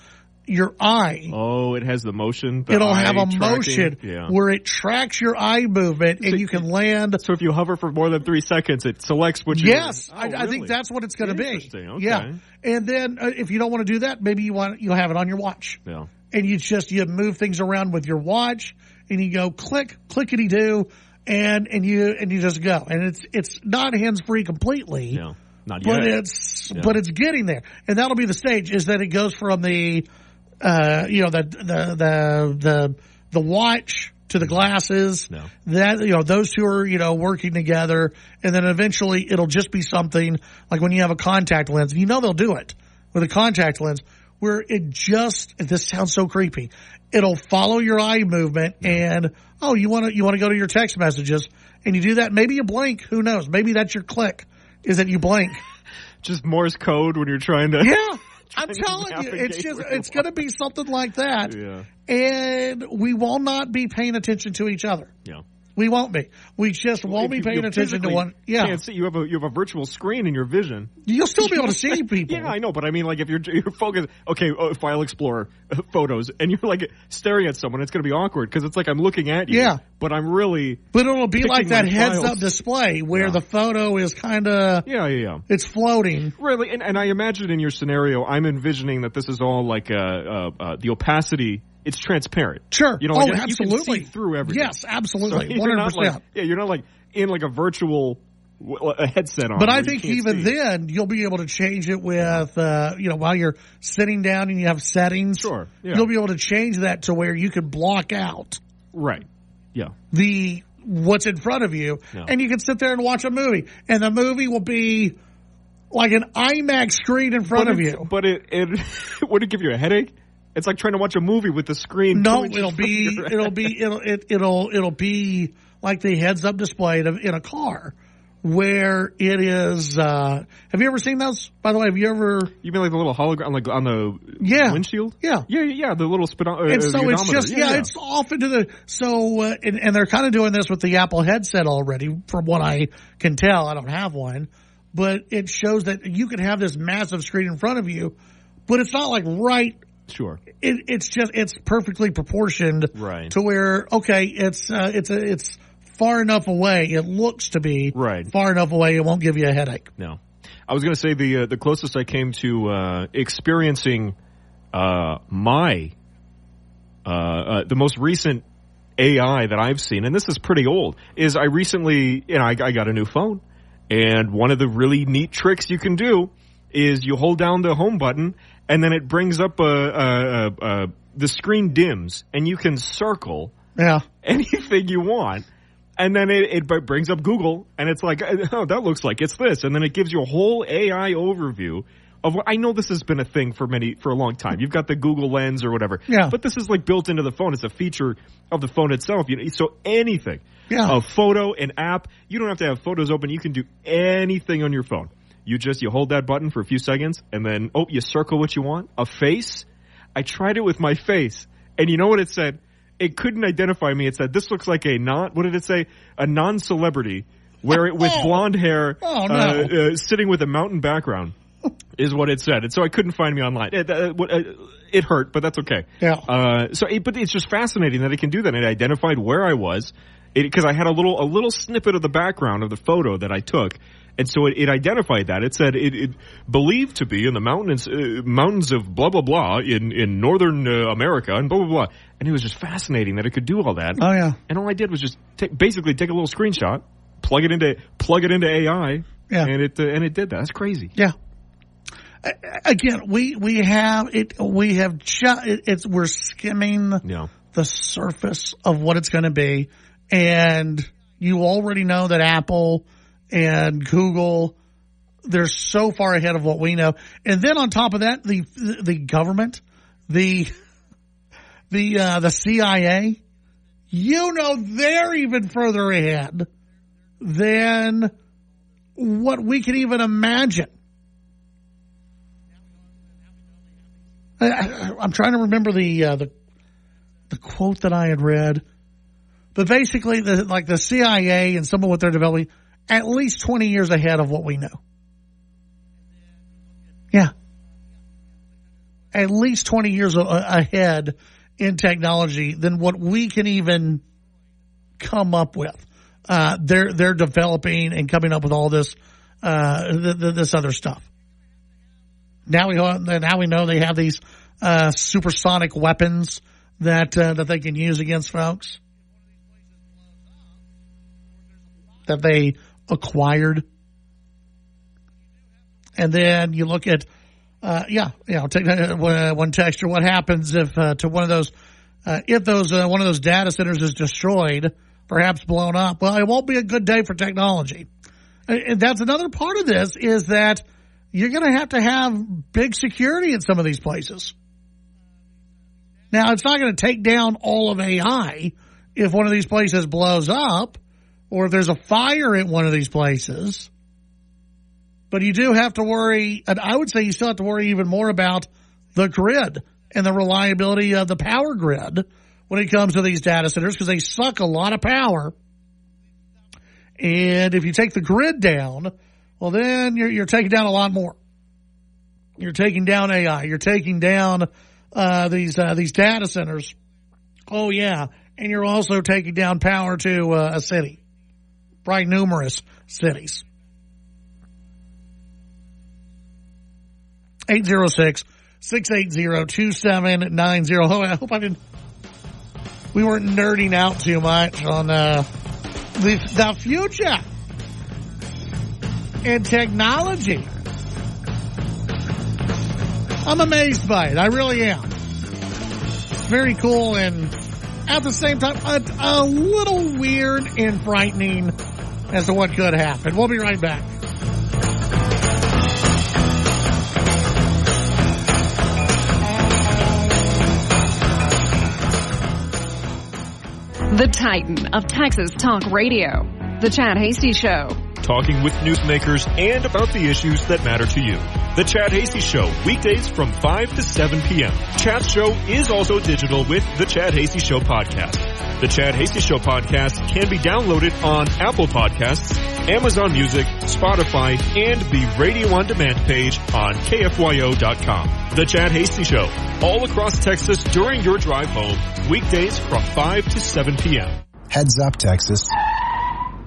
your eye. Oh, it has the motion. It'll have a motion where it tracks your eye movement, and you can land. So if you hover for more than 3 seconds, it selects what you. Yes, I think that's what it's going to be. Interesting. Okay. Yeah, and then if you don't want to do that, maybe you'll have it on your watch. Yeah, and you move things around with your watch, and you go click, clickety do, and you just go, and it's not hands free completely. No, not yet. But it's getting there, and that'll be the stage. Is that it goes from the the watch to the glasses, that, those two are, working together. And then eventually it'll just be something like when you have a contact lens, they'll do it with a contact lens where this sounds so creepy. It'll follow your eye movement and, you want to go to your text messages, and you do that. Maybe you blink. Who knows? Maybe that's your click, is that you blink. Just Morse code when you're trying to. Yeah. I'm telling you, it's going to be something like that. Yeah. And we will not be paying attention to each other. Yeah. We won't be. We just won't be paying attention to one. Yeah. Can't see. You have a virtual screen in your vision. You'll still be able to see people. Yeah, I know, but I mean, like, if you're focused, File Explorer photos, and you're like staring at someone, it's going to be awkward because it's like I'm looking at you. Yeah. But I'm really. But it'll be like that heads-up display where the photo is kind of. Yeah. It's floating. Really, and I imagine in your scenario, I'm envisioning that this is all like the opacity. It's transparent. Sure. Absolutely. You can see through everything. Yes, absolutely. So 100%. You're not like in like a virtual headset on. But I think even then you'll be able to change it with, while you're sitting down and you have settings. Sure. Yeah. You'll be able to change that to where you can block out. Right. Yeah. What's in front of you, and you can sit there and watch a movie, and the movie will be like an IMAX screen in front of you. But it would it give you a headache? It's like trying to watch a movie with the screen. No, it'll be like the heads-up display in a car, where it is. Have you ever seen those? By the way, have you ever? You mean like the little hologram, like on the windshield? Yeah. The little and so it's just it's off into the and they're kind of doing this with the Apple headset already, from what I can tell. I don't have one, but it shows that you can have this massive screen in front of you, but it's not like right. Sure. It's perfectly proportioned to where, it's far enough away. It looks to be far enough away. It won't give you a headache. No. I was going to say the closest I came to experiencing the most recent AI that I've seen, and this is pretty old, is I recently, I got a new phone, and one of the really neat tricks you can do is you hold down the home button, and then it brings up the screen dims, and you can circle anything you want. And then it brings up Google, and it's like, oh, that looks like it's this. And then it gives you a whole AI overview I know this has been a thing for a long time. You've got the Google Lens or whatever. Yeah. But this is like built into the phone. It's a feature of the phone itself. So anything. Yeah. A photo, an app. You don't have to have photos open. You can do anything on your phone. You hold that button for a few seconds and then, you circle what you want. A face. I tried it with my face. And you know what it said? It couldn't identify me. It said, this looks like a non-celebrity with blonde hair, sitting with a mountain background is what it said. And so I couldn't find me online. It hurt, but that's okay. Yeah. But it's just fascinating that it can do that. It identified where I was because I had a little snippet of the background of the photo that I took. And so it identified that. It said it believed to be in the mountains of blah, blah, blah in northern America and blah, blah, blah. And it was just fascinating that it could do all that. Oh, yeah. And all I did was just basically take a little screenshot, plug it into AI, and it did that. That's crazy. Yeah. Again, we're skimming the surface of what it's going to be. And you already know that Apple and Google, they're so far ahead of what we know. And then on top of that, the government, the CIA, they're even further ahead than what we can even imagine. I'm trying to remember the quote that I had read, but basically, the CIA and some of what they're developing, at least 20 years ahead of what we know. Yeah. At least 20 years ahead in technology than what we can even come up with. They're developing and coming up with all this, this other stuff. Now we know they have these, supersonic weapons that they can use against folks. That they acquired. And then you look at, take one texture. What happens if to one of those, one of those data centers is destroyed, perhaps blown up? Well, it won't be a good day for technology. And that's another part of this is that you're going to have big security in some of these places. Now, it's not going to take down all of AI if one of these places blows up, or if there's a fire at one of these places. But you do have to worry, and I would say you still have to worry even more about the grid and the reliability of the power grid when it comes to these data centers, because they suck a lot of power. And if you take the grid down, well, then you're taking down a lot more. You're taking down AI. You're taking down these data centers. Oh, yeah. And you're also taking down power to a city. Probably numerous cities. 806-680-2790. Oh, I hope we weren't nerding out too much on the future and technology. I'm amazed by it. I really am. It's very cool and at the same time a little weird and frightening as to what could happen. We'll be right back. The Titan of Texas Talk Radio. The Chad Hasty Show. Talking with newsmakers and about the issues that matter to you. The Chad Hasty Show, weekdays from 5 to 7 p.m. Chad's show is also digital with the Chad Hasty Show podcast. The Chad Hasty Show podcast can be downloaded on Apple Podcasts, Amazon Music, Spotify, and the Radio On Demand page on KFYO.com. The Chad Hasty Show, all across Texas during your drive home, weekdays from 5 to 7 p.m. Heads up, Texas.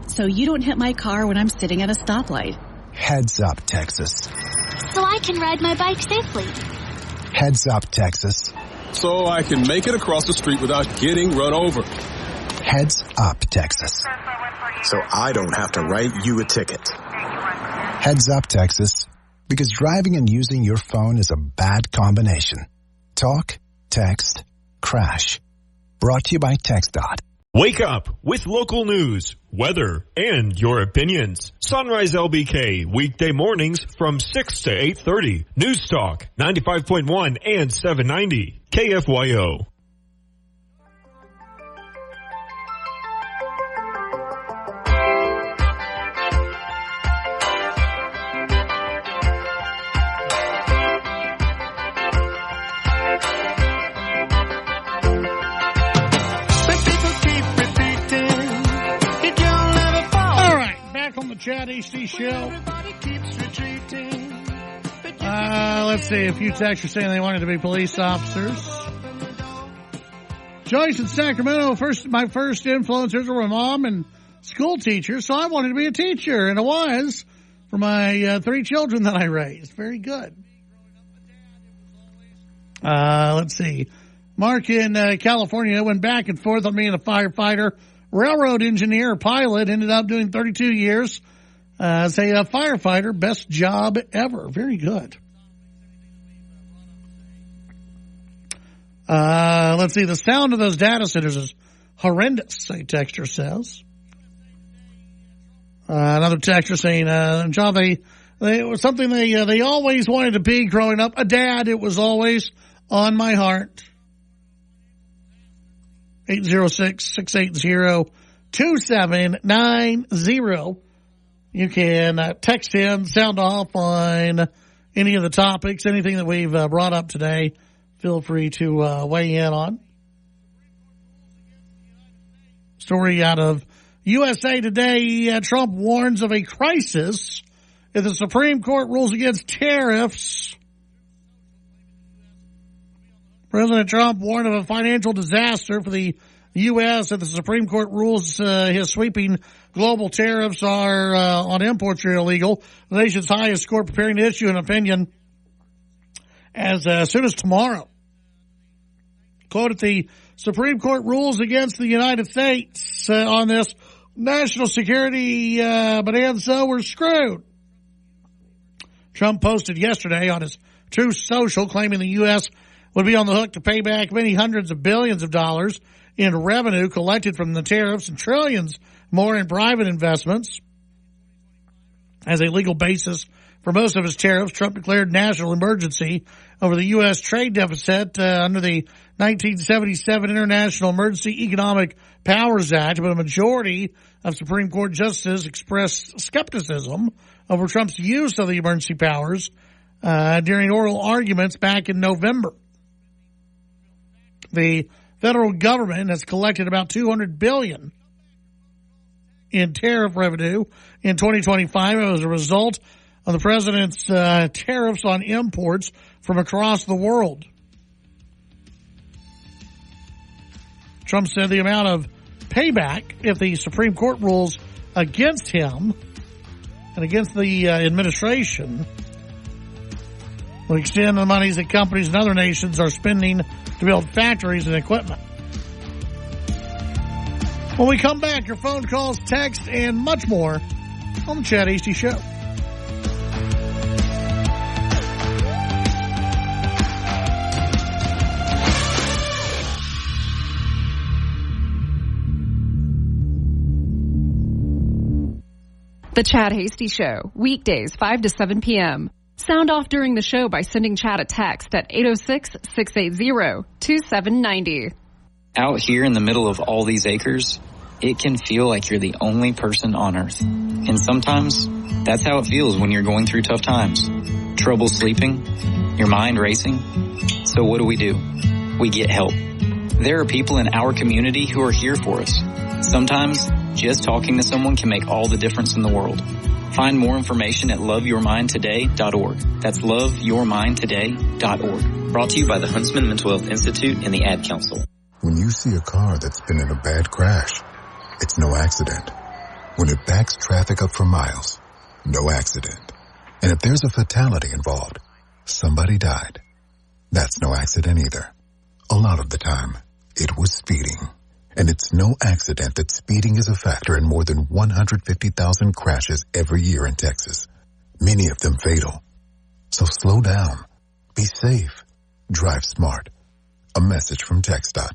So you don't hit my car when I'm sitting at a stoplight. Heads up, Texas. So I can ride my bike safely. Heads up, Texas. So I can make it across the street without getting run over. Heads up, Texas. So I don't have to write you a ticket. Heads up, Texas. Because driving and using your phone is a bad combination. Talk, text, crash. Brought to you by TxDOT. Wake up with local news, weather, and your opinions. Sunrise LBK, weekday mornings from 6 to 8:30. News Talk, 95.1 and 790. KFYO. Chad HD Show. Let's see. A few texts are saying they wanted to be police officers. Joyce in Sacramento. My first influencers were my mom and school teachers, so I wanted to be a teacher, and I was for my 3 children that I raised. Very good. Let's see. Mark in California went back and forth on being a firefighter, railroad engineer, pilot. Ended up doing 32 years. As a firefighter, best job ever. Very good. Let's see. The sound of those data centers is horrendous, a texter says. Another texter saying, John, it was something they always wanted to be growing up. A dad, it was always on my heart. 806-680-2790. You can text in, sound off on any of the topics, anything that we've brought up today. Feel free to weigh in on. Story out of USA Today. Trump warns of a crisis if the Supreme Court rules against tariffs. President Trump warned of a financial disaster for the U.S. if the Supreme Court rules his sweeping global tariffs are on imports are illegal. The nation's highest court preparing to issue an opinion as soon as tomorrow. Quote, if the Supreme Court rules against the United States on this national security bonanza, we're screwed. Trump posted yesterday on his Truth Social claiming the U.S. would be on the hook to pay back many hundreds of billions of dollars in revenue collected from the tariffs and trillions more in private investments. As a legal basis for most of his tariffs, Trump declared national emergency over the U.S. trade deficit under the 1977 International Emergency Economic Powers Act, but a majority of Supreme Court justices expressed skepticism over Trump's use of the emergency powers during oral arguments back in November. The federal government has collected about $200 billion in tariff revenue in 2025 as a result of the president's tariffs on imports from across the world. Trump said the amount of payback if the Supreme Court rules against him and against the administration will extend the monies that companies and other nations are spending to build factories and equipment. When we come back, your phone calls, text, and much more on the Chad Hasty Show. The Chad Hasty Show, weekdays 5 to 7 p.m. Sound off during the show by sending Chad a text at 806-680-2790. Out here in the middle of all these acres, it can feel like you're the only person on Earth. And sometimes, that's how it feels when you're going through tough times. Trouble sleeping, your mind racing. So what do? We get help. There are people in our community who are here for us. Sometimes, just talking to someone can make all the difference in the world. Find more information at loveyourmindtoday.org. That's loveyourmindtoday.org. Brought to you by the Huntsman Mental Health Institute and the Ad Council. When you see a car that's been in a bad crash, it's no accident. When it backs traffic up for miles, no accident. And if there's a fatality involved, somebody died. That's no accident either. A lot of the time, it was speeding. And it's no accident that speeding is a factor in more than 150,000 crashes every year in Texas, many of them fatal. So slow down, be safe, drive smart. A message from TxDOT.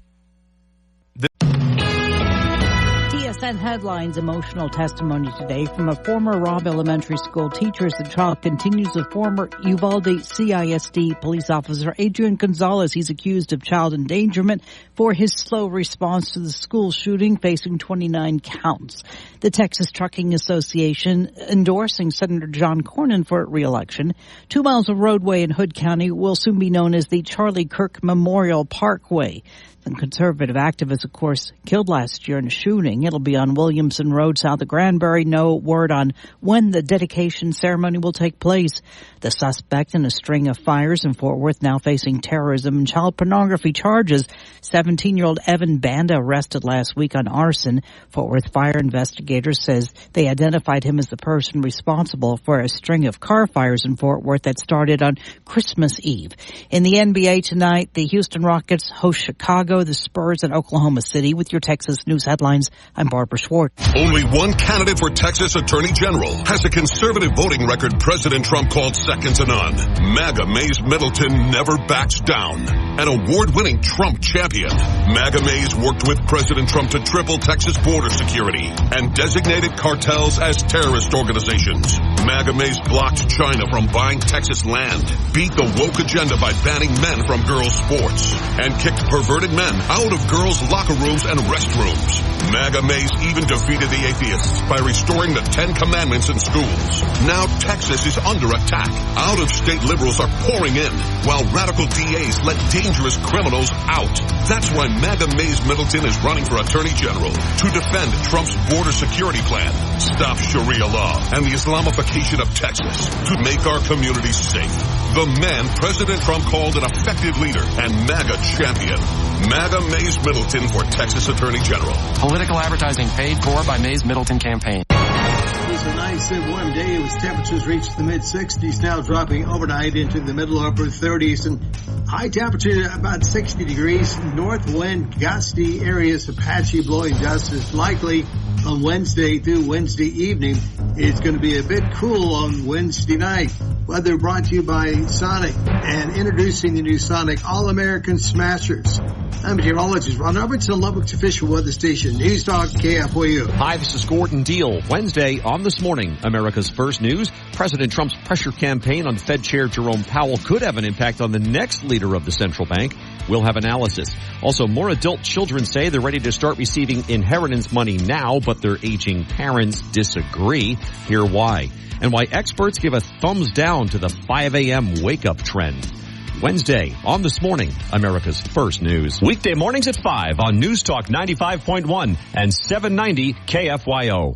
sent headlines emotional testimony today from a former Robb Elementary School teacher as the trial continues. The former Uvalde CISD police officer Adrian Gonzalez, he's accused of child endangerment for his slow response to the school shooting, facing 29 counts. The Texas Trucking Association endorsing Senator John Cornyn for re-election. 2 miles of roadway in Hood County will soon be known as the Charlie Kirk Memorial Parkway. The conservative activist, of course, killed last year in a shooting. It'll be on Williamson Road south of Granbury. No word on when the dedication ceremony will take place. The suspect in a string of fires in Fort Worth now facing terrorism and child pornography charges. 17-year-old Evan Banda arrested last week on arson. Fort Worth fire investigators says they identified him as the person responsible for a string of car fires in Fort Worth that started on Christmas Eve. In the NBA tonight, the Houston Rockets host Chicago, the Spurs, and Oklahoma City. With your Texas news headlines, I'm Barbara Schwartz. Only one candidate for Texas Attorney General has a conservative voting record President Trump called second to none. MAGA Mays Middleton never backs down. An award-winning Trump champion, MAGA Mays worked with President Trump to triple Texas border security and designated cartels as terrorist organizations. MAGA Mays blocked China from buying Texas land, beat the woke agenda by banning men from girls' sports, and kicked perverted men out of girls' locker rooms and restrooms. MAGA Mays even defeated the atheists by restoring the 10 Commandments in schools. Now Texas is under attack. Out-of-state liberals are pouring in, while radical DAs let dangerous criminals out. That's why MAGA Mays Middleton is running for Attorney General to defend Trump's border security plan, stop Sharia law, and the Islamification of Texas to make our communities safe. The man President Trump called an effective leader and MAGA champion. MAGA Mays Middleton for Texas Attorney General. Political advertising paid for by Mays Middleton campaign. It's a nice and warm day as temperatures reach the mid-60s, now dropping overnight into the middle upper 30s, and high temperature about 60 degrees. North wind, gusty areas of patchy blowing dust is likely on Wednesday through Wednesday evening. It's going to be a bit cool on Wednesday night. Weather brought to you by Sonic and introducing the new Sonic All-American Smashers. I'm meteorologist Ron Robertson, Lubbock's official weather station, News Talk KFYO. Hi, this is Gordon Deal. Wednesday on This Morning, America's First News. President Trump's pressure campaign on Fed Chair Jerome Powell could have an impact on the next leader of the central bank. We'll have analysis. Also, more adult children say they're ready to start receiving inheritance money now, but their aging parents disagree. Hear why. And why experts give a thumbs down to the 5 a.m. wake-up trend. Wednesday on This Morning, America's First News. Weekday mornings at 5 on News Talk 95.1 and 790 KFYO.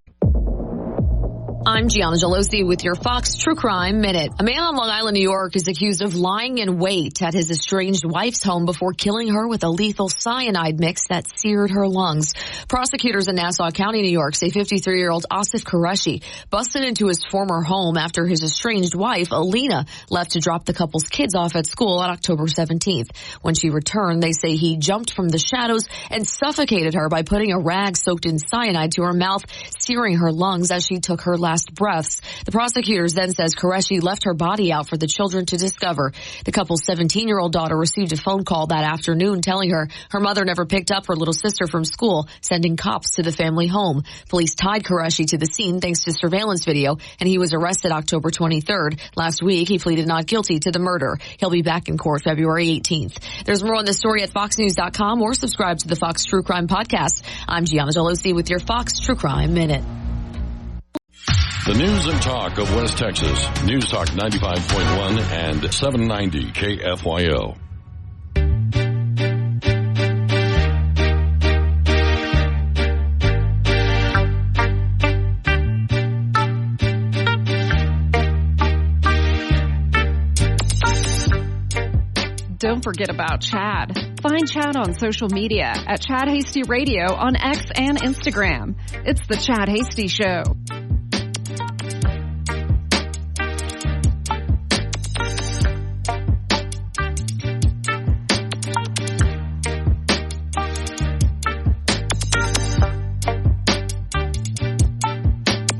I'm Gianna Gelosi with your Fox True Crime Minute. A man on Long Island, New York is accused of lying in wait at his estranged wife's home before killing her with a lethal cyanide mix that seared her lungs. Prosecutors in Nassau County, New York say 53-year-old Asif Qureshi busted into his former home after his estranged wife, Alina, left to drop the couple's kids off at school on October 17th. When she returned, they say he jumped from the shadows and suffocated her by putting a rag soaked in cyanide to her mouth, searing her lungs as she took her last breaths. The prosecutors then says Qureshi left her body out for the children to discover. The couple's 17-year-old daughter received a phone call that afternoon telling her her mother never picked up her little sister from school, sending cops to the family home. Police tied Qureshi to the scene thanks to surveillance video, and he was arrested October 23rd. Last week, he pleaded not guilty to the murder. He'll be back in court February 18th. There's more on this story at foxnews.com or subscribe to the Fox True Crime Podcast. I'm Gianna Gelosi with your Fox True Crime Minute. The news and talk of West Texas. News Talk 95.1 and 790 KFYO. Don't forget about Chad. Find Chad on social media at Chad Hasty Radio on X and Instagram. It's the Chad Hasty Show.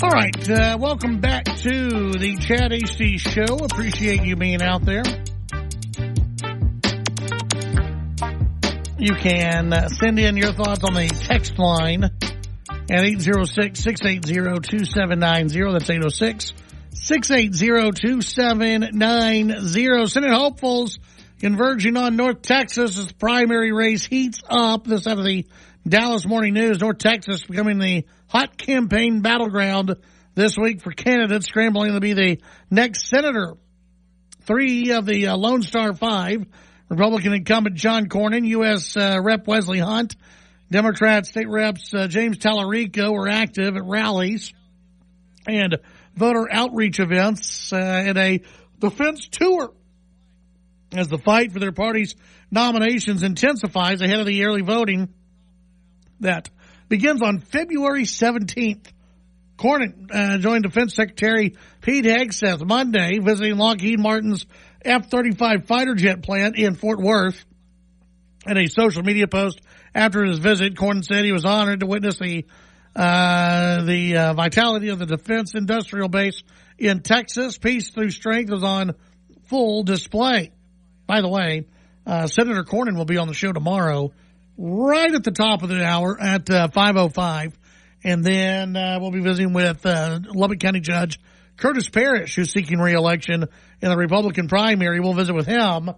All right, welcome back to the Chad Hasty Show. Appreciate you being out there. You can send in your thoughts on the text line at 806-680-2790. That's 806-680-2790. Senate hopefuls converging on North Texas as the primary race heats up. This out of the Dallas Morning News. North Texas becoming the hot campaign battleground this week for candidates scrambling to be the next senator. 3 of the Lone Star 5, Republican incumbent John Cornyn, U.S. Rep. Wesley Hunt, Democrat State Reps James Tallarico were active at rallies and voter outreach events and a defense tour as the fight for their party's nominations intensifies ahead of the early voting that begins on February 17th. Cornyn joined Defense Secretary Pete Hegseth Monday, visiting Lockheed Martin's F-35 fighter jet plant in Fort Worth. In a social media post after his visit, Cornyn said he was honored to witness the vitality of the defense industrial base in Texas. Peace through strength is on full display. By the way, Senator Cornyn will be on the show tomorrow, right at the top of the hour at 5:05. And then we'll be visiting with Lubbock County Judge Curtis Parrish, who's seeking re-election in the Republican primary. We'll visit with him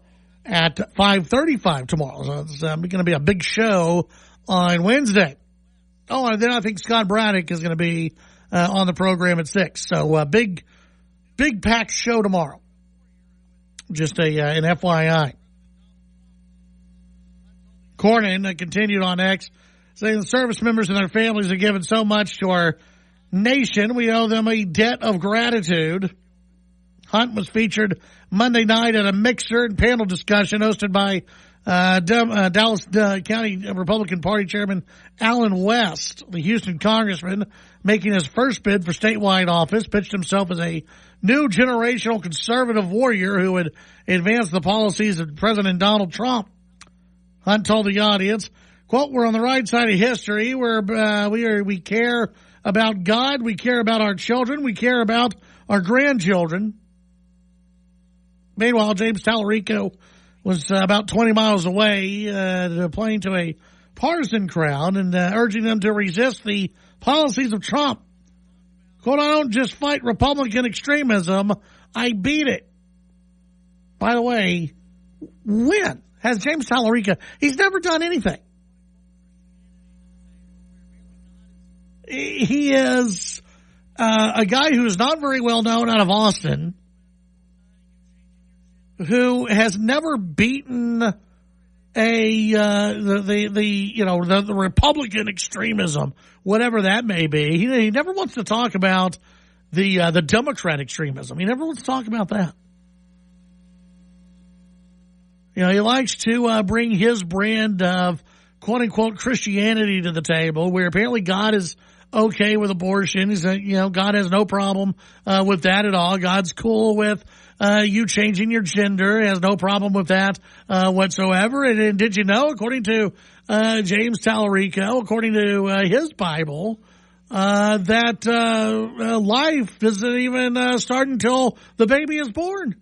at 5:35 tomorrow. So it's going to be a big show on Wednesday. Oh, and then I think Scott Braddock is going to be on the program at 6. So big packed show tomorrow. Just an FYI. Cornyn continued on X, saying the service members and their families have given so much to our nation. We owe them a debt of gratitude. Hunt was featured Monday night at a mixer and panel discussion hosted by Dallas County Republican Party Chairman Alan West. The Houston congressman, making his first bid for statewide office, pitched himself as a new generational conservative warrior who would advance the policies of President Donald Trump. Hunt told the audience, quote, "We're on the right side of history. We care about God. We care about our children. We care about our grandchildren." Meanwhile, James Tallarico was about 20 miles away, playing to a partisan crowd and urging them to resist the policies of Trump. Quote, "I don't just fight Republican extremism, I beat it." By the way, when has James Tallarico? He's never done anything. He is a guy who is not very well known out of Austin, who has never beaten the Republican extremism, whatever that may be. He never wants to talk about the Democrat extremism. He never wants to talk about that. You know, he likes to bring his brand of quote unquote Christianity to the table, where apparently God is okay with abortion. He's God has no problem with that at all. God's cool with you changing your gender. He has no problem with that whatsoever. And did you know, according to James Tallarico, according to his Bible, that life doesn't even start until the baby is born.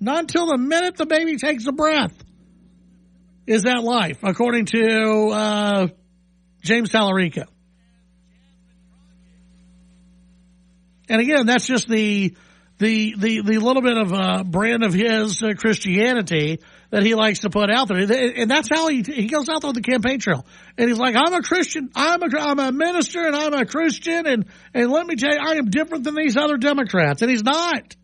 Not until the minute the baby takes a breath is that life, according to James Tallarico. And again, that's just the little bit of brand of his Christianity that he likes to put out there, and that's how he goes out there on the campaign trail. And he's like, "I'm a Christian, I'm a minister, and I'm a Christian, and let me tell you, I am different than these other Democrats." And he's not.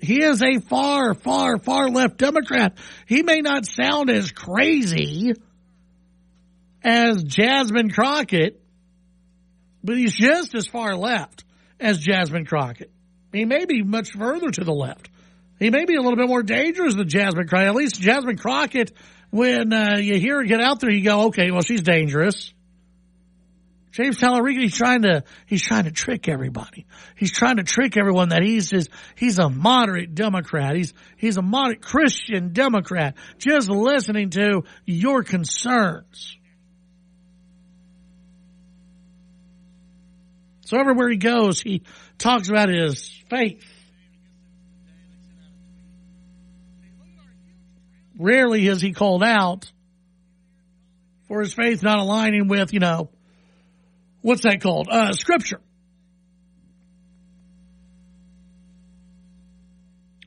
He is a far, far, far left Democrat. He may not sound as crazy as Jasmine Crockett, but he's just as far left as Jasmine Crockett. He may be much further to the left. He may be a little bit more dangerous than Jasmine Crockett. At least Jasmine Crockett, when you hear her get out there, you go, okay, well, she's dangerous. James Tallarico, he's trying to trick everybody. He's trying to trick everyone that he's a moderate Democrat. He's a moderate Christian Democrat, just listening to your concerns. So everywhere he goes, he talks about his faith. Rarely is he called out for his faith not aligning with, what's that called? Scripture.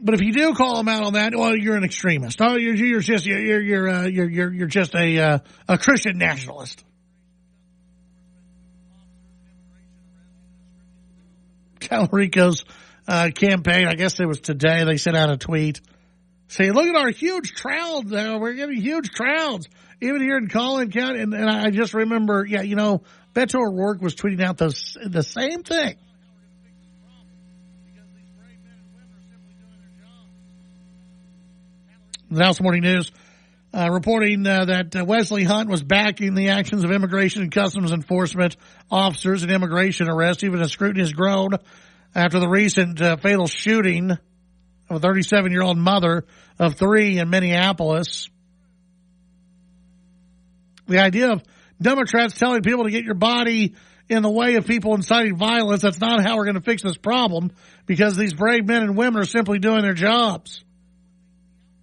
But if you do call him out on that, well, you're an extremist. Oh, you're just a Christian nationalist. Tallarico's campaign, I guess it was today, they sent out a tweet saying, look at our huge crowd there. We're getting huge crowds, even here in Collin County. And I just remember, Beto O'Rourke was tweeting out the same thing. The Dallas Morning News reporting that Wesley Hunt was backing the actions of Immigration and Customs Enforcement officers in immigration arrest, even as scrutiny has grown after the recent fatal shooting of a 37-year-old mother of 3 in Minneapolis. The idea of Democrats telling people to get your body in the way of people inciting violence, that's not how we're going to fix this problem, because these brave men and women are simply doing their jobs.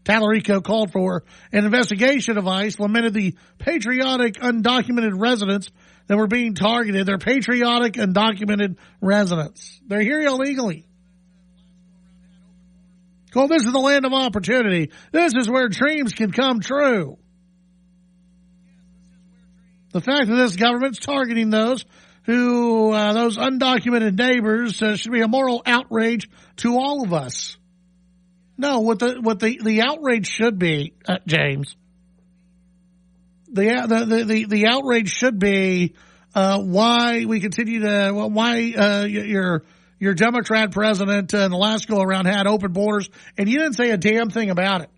Tallarico called for an investigation of ICE, lamented the patriotic, undocumented residents that were being targeted. They're patriotic, undocumented residents. They're here illegally. Well, this is the land of opportunity. This is where dreams can come true. The fact that this government's targeting those undocumented neighbors should be a moral outrage to all of us. No, what the outrage should be, James. The outrage should be why we continue to your Democrat president in the last go around had open borders, and you didn't say a damn thing about it.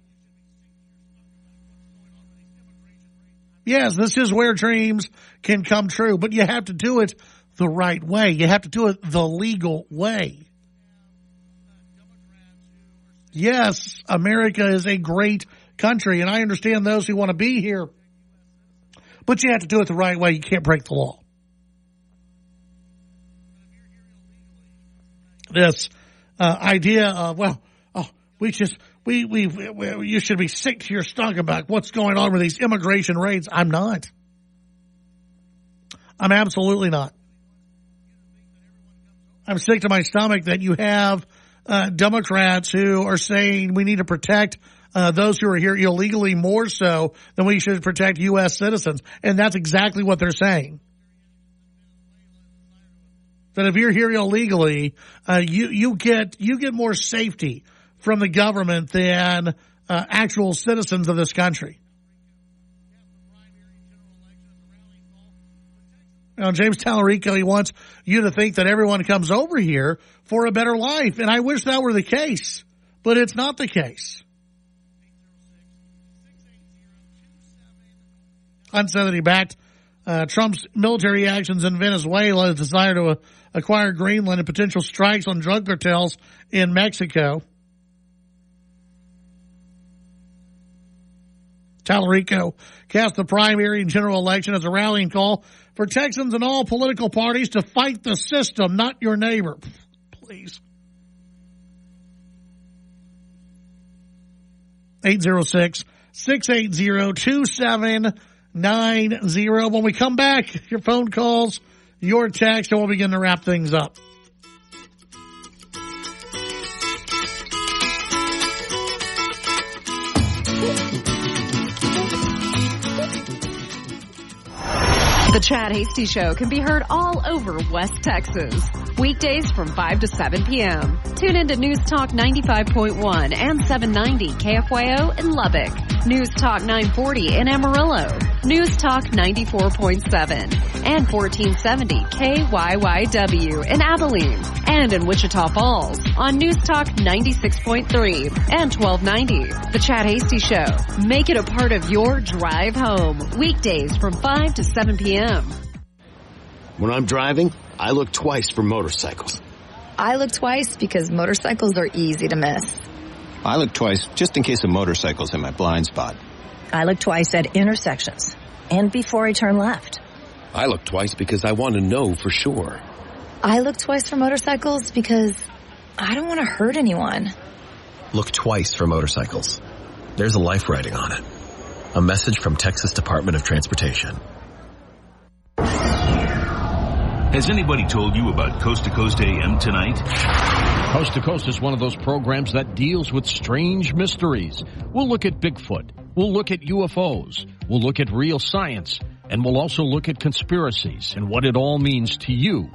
Yes, this is where dreams can come true, but you have to do it the right way. You have to do it the legal way. Yes, America is a great country, and I understand those who want to be here, but you have to do it the right way. You can't break the law. This idea of, you should be sick to your stomach about what's going on with these immigration raids. I'm not. I'm absolutely not. I'm sick to my stomach that you have Democrats who are saying we need to protect those who are here illegally more so than we should protect U.S. citizens. And that's exactly what they're saying. That if you're here illegally, you get more safety from the government than actual citizens of this country. Now, James Tallarico, he wants you to think that everyone comes over here for a better life. And I wish that were the case, but it's not the case. Hunt said that he backed Trump's military actions in Venezuela, his desire to acquire Greenland, and potential strikes on drug cartels in Mexico. Tallarico cast the primary and general election as a rallying call for Texans and all political parties to fight the system, not your neighbor. Please. 806-680-2790. When we come back, your phone calls, your text, and we'll begin to wrap things up. The Chad Hasty Show can be heard all over West Texas. Weekdays from 5 to 7 p.m. Tune into News Talk 95.1 and 790 KFYO in Lubbock. News Talk 940 in Amarillo. News Talk 94.7 and 1470 KYYW in Abilene. And in Wichita Falls on News Talk 96.3 and 1290. The Chad Hasty Show. Make it a part of your drive home. Weekdays from 5 to 7 p.m. When I'm driving, I look twice for motorcycles. I look twice because motorcycles are easy to miss. I look twice just in case a motorcycle's in my blind spot. I look twice at intersections and before I turn left. I look twice because I want to know for sure. I look twice for motorcycles because I don't want to hurt anyone. Look twice for motorcycles. There's a life riding on it. A message from Texas Department of Transportation. Has anybody told you about Coast to Coast AM tonight? Coast to Coast is one of those programs that deals with strange mysteries. We'll look at Bigfoot. We'll look at UFOs. We'll look at real science. And we'll also look at conspiracies and what it all means to you,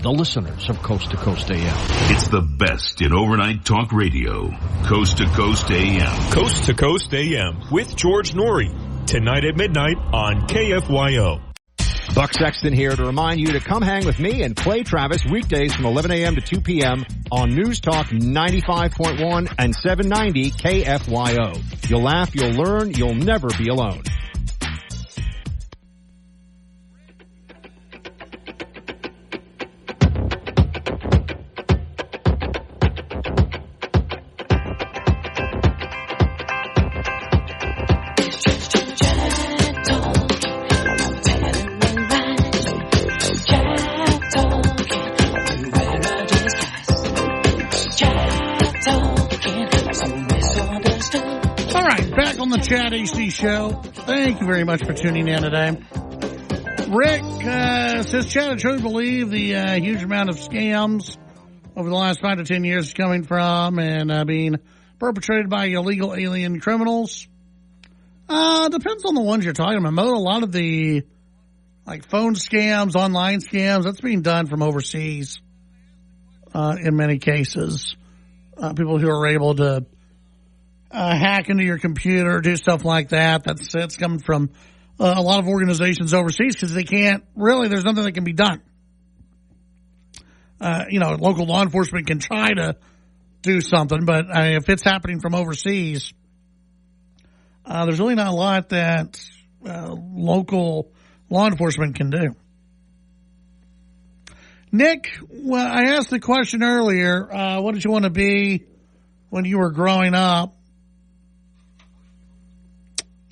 the listeners of Coast to Coast AM. It's the best in overnight talk radio. Coast to Coast AM. Coast to Coast AM with George Norrie. Tonight at midnight on KFYO. Buck Sexton here to remind you to come hang with me and Clay Travis weekdays from 11 a.m. to 2 p.m. on News Talk 95.1 and 790 KFYO. You'll laugh, you'll learn, you'll never be alone. Chad AC Show. Thank you very much for tuning in today. Rick says, Chad, I truly believe the huge amount of scams over the last 5 to 10 years is coming from and being perpetrated by illegal alien criminals. Depends on the ones you're talking about. A lot of the phone scams, online scams, that's being done from overseas in many cases. People who are able to hack into your computer, do stuff like that. That's coming from a lot of organizations overseas because they can't really, there's nothing that can be done. Local law enforcement can try to do something, but if it's happening from overseas, there's really not a lot that local law enforcement can do. Nick, well, I asked the question earlier, what did you want to be when you were growing up?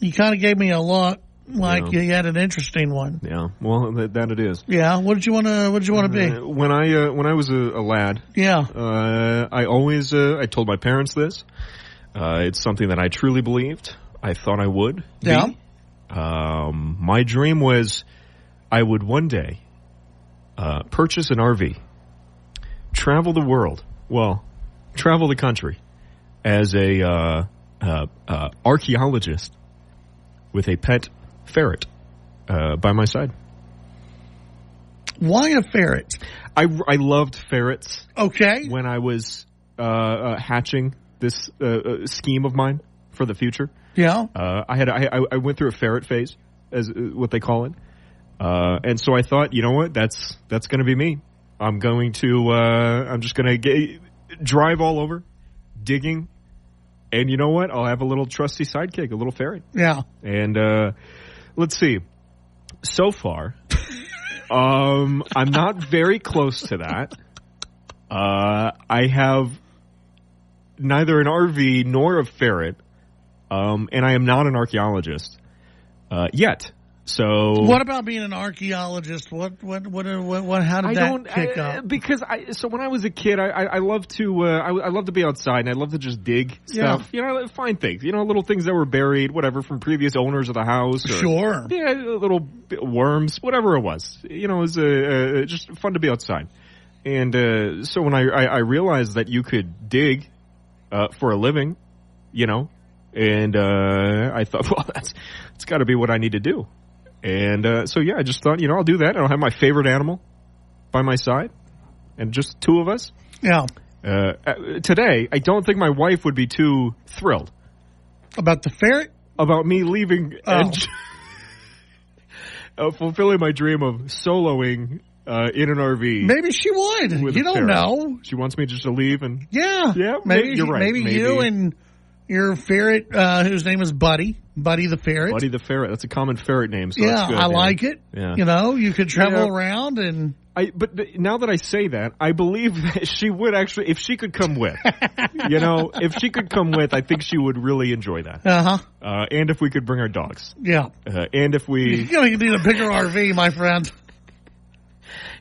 You kind of gave me a look like you had an interesting one. Yeah, well, that it is. Yeah, what did you want to be? When I was a lad, I always I told my parents this. It's something that I truly believed. I thought I would be. Yeah. My dream was I would one day purchase an RV, travel the world, travel the country as a archaeologist with a pet ferret by my side. Why a ferret? I loved ferrets. Okay. When I was hatching this scheme of mine for the future. Yeah. I went through a ferret phase, as what they call it. And so I thought, you know what? That's going to be me. I'm just going to drive all over, digging. And you know what? I'll have a little trusty sidekick, a little ferret. Yeah. And let's see. So far, I'm not very close to that. I have neither an RV nor a ferret, and I am not an archaeologist yet. So what about being an archaeologist? How did that kick up? Because when I was a kid, I love to I love to be outside and I love to just dig stuff. Yeah. Find things. Little things that were buried, whatever, from previous owners of the house. Or, sure. Yeah, little worms, whatever it was. It was just fun to be outside. And so when I realized that you could dig for a living, and I thought, well, that's got to be what I need to do. And I just thought, I'll do that. I'll have my favorite animal by my side and just two of us. Yeah. Today, I don't think my wife would be too thrilled. About the ferret? About me leaving and fulfilling my dream of soloing in an RV. Maybe she would. You don't know. She wants me just to leave and... Yeah. Maybe you're right. Maybe you and your ferret, whose name is Buddy the ferret. Buddy the ferret. That's a common ferret name. So yeah, that's good, I like it. Yeah. You could travel around and... But now that I say that, I believe that she would actually, if she could come with, if she could come with, I think she would really enjoy that. Uh-huh. And if we could bring our dogs. Yeah. And if we... You're going to need a bigger RV, my friend.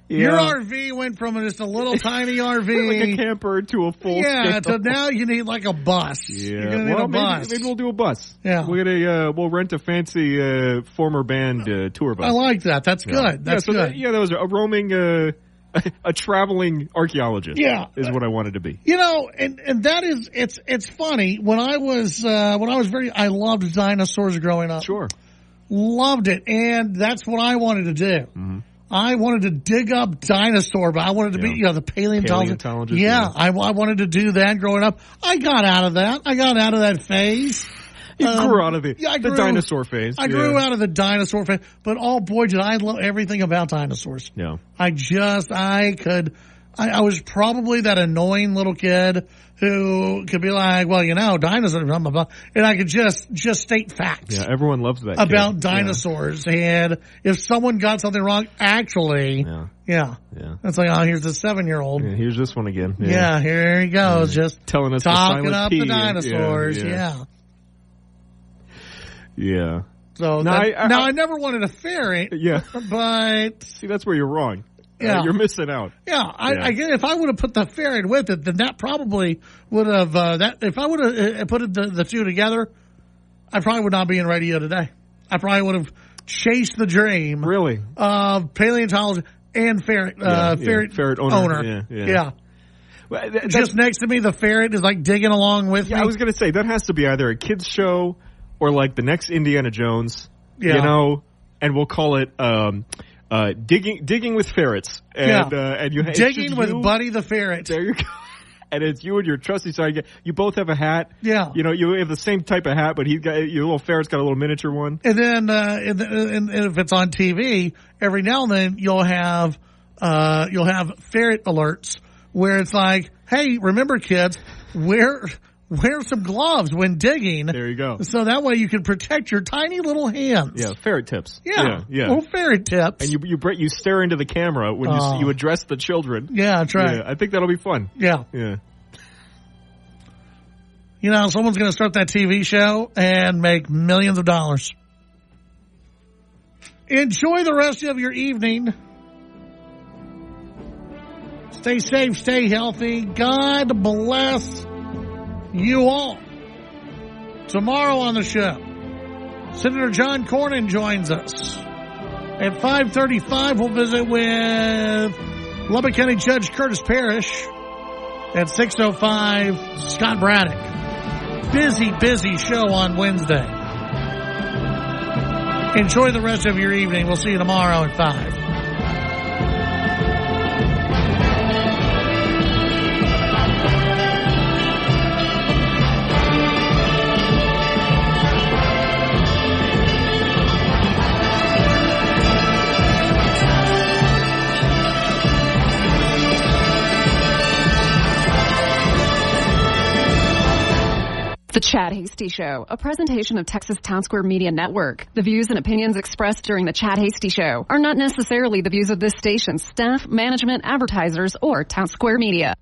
Your RV went from just a little tiny RV. Like a camper to a full scale. So now you need like a bus. Yeah. You're gonna need a bus. Maybe we'll do a bus. Yeah. We'll rent a fancy former band tour bus. I like that. That's good. That's good. That was a roaming, a traveling archaeologist. Yeah. Is what I wanted to be. And that is, it's funny. When I was I loved dinosaurs growing up. Sure. Loved it. And that's what I wanted to do. Mm-hmm. I wanted to dig up dinosaur, but I wanted to be, the paleontologist. Yeah. I wanted to do that growing up. I got out of that. I got out of that phase. You grew out of the dinosaur phase. I grew out of the dinosaur phase. But boy, did I love everything about dinosaurs. Yeah. I was probably that annoying little kid who could be like, well, dinosaurs, blah, blah, blah. And I could just state facts. Yeah, everyone loves that about dinosaurs. Yeah. And if someone got something wrong, actually, yeah. It's like, oh, here's the 7-year-old. Yeah, here's this one again. Yeah, here he goes, just telling us talking up the dinosaurs. Yeah. So I never wanted a ferret. Yeah. But see, that's where you're wrong. Yeah. You're missing out. Yeah. I if I would have put the ferret with it, then that probably would have if I would have put the two together, I probably would not be in radio today. I probably would have chased the dream. Really? Of paleontology and ferret owner. Yeah. Well, just next to me, the ferret is like digging along with me. I was going to say that has to be either a kids show or like the next Indiana Jones. Yeah. And we'll call it digging with ferrets. And you digging with Buddy the ferret. There you go. And it's you and your trusty side. You both have a hat. Yeah. You have the same type of hat, but your little ferret's got a little miniature one. And then, and if it's on TV, every now and then you'll have ferret alerts where it's like, hey, remember kids, wear some gloves when digging. There you go. So that way you can protect your tiny little hands. Yeah, ferret tips. Yeah. Little ferret tips. And you stare into the camera when you address the children. Yeah, that's right. Yeah, I think that'll be fun. Yeah. Yeah. Someone's going to start that TV show and make millions of dollars. Enjoy the rest of your evening. Stay safe, stay healthy. God bless you all. Tomorrow on the show, Senator John Cornyn joins us. At 5:35, we'll visit with Lubbock County Judge Curtis Parrish. At 6:05, Scott Braddock. Busy show on Wednesday. Enjoy the rest of your evening. We'll see you tomorrow at 5. The Chad Hasty Show, a presentation of Texas Town Square Media Network. The views and opinions expressed during the Chad Hasty Show are not necessarily the views of this station, staff, management, advertisers, or Town Square Media.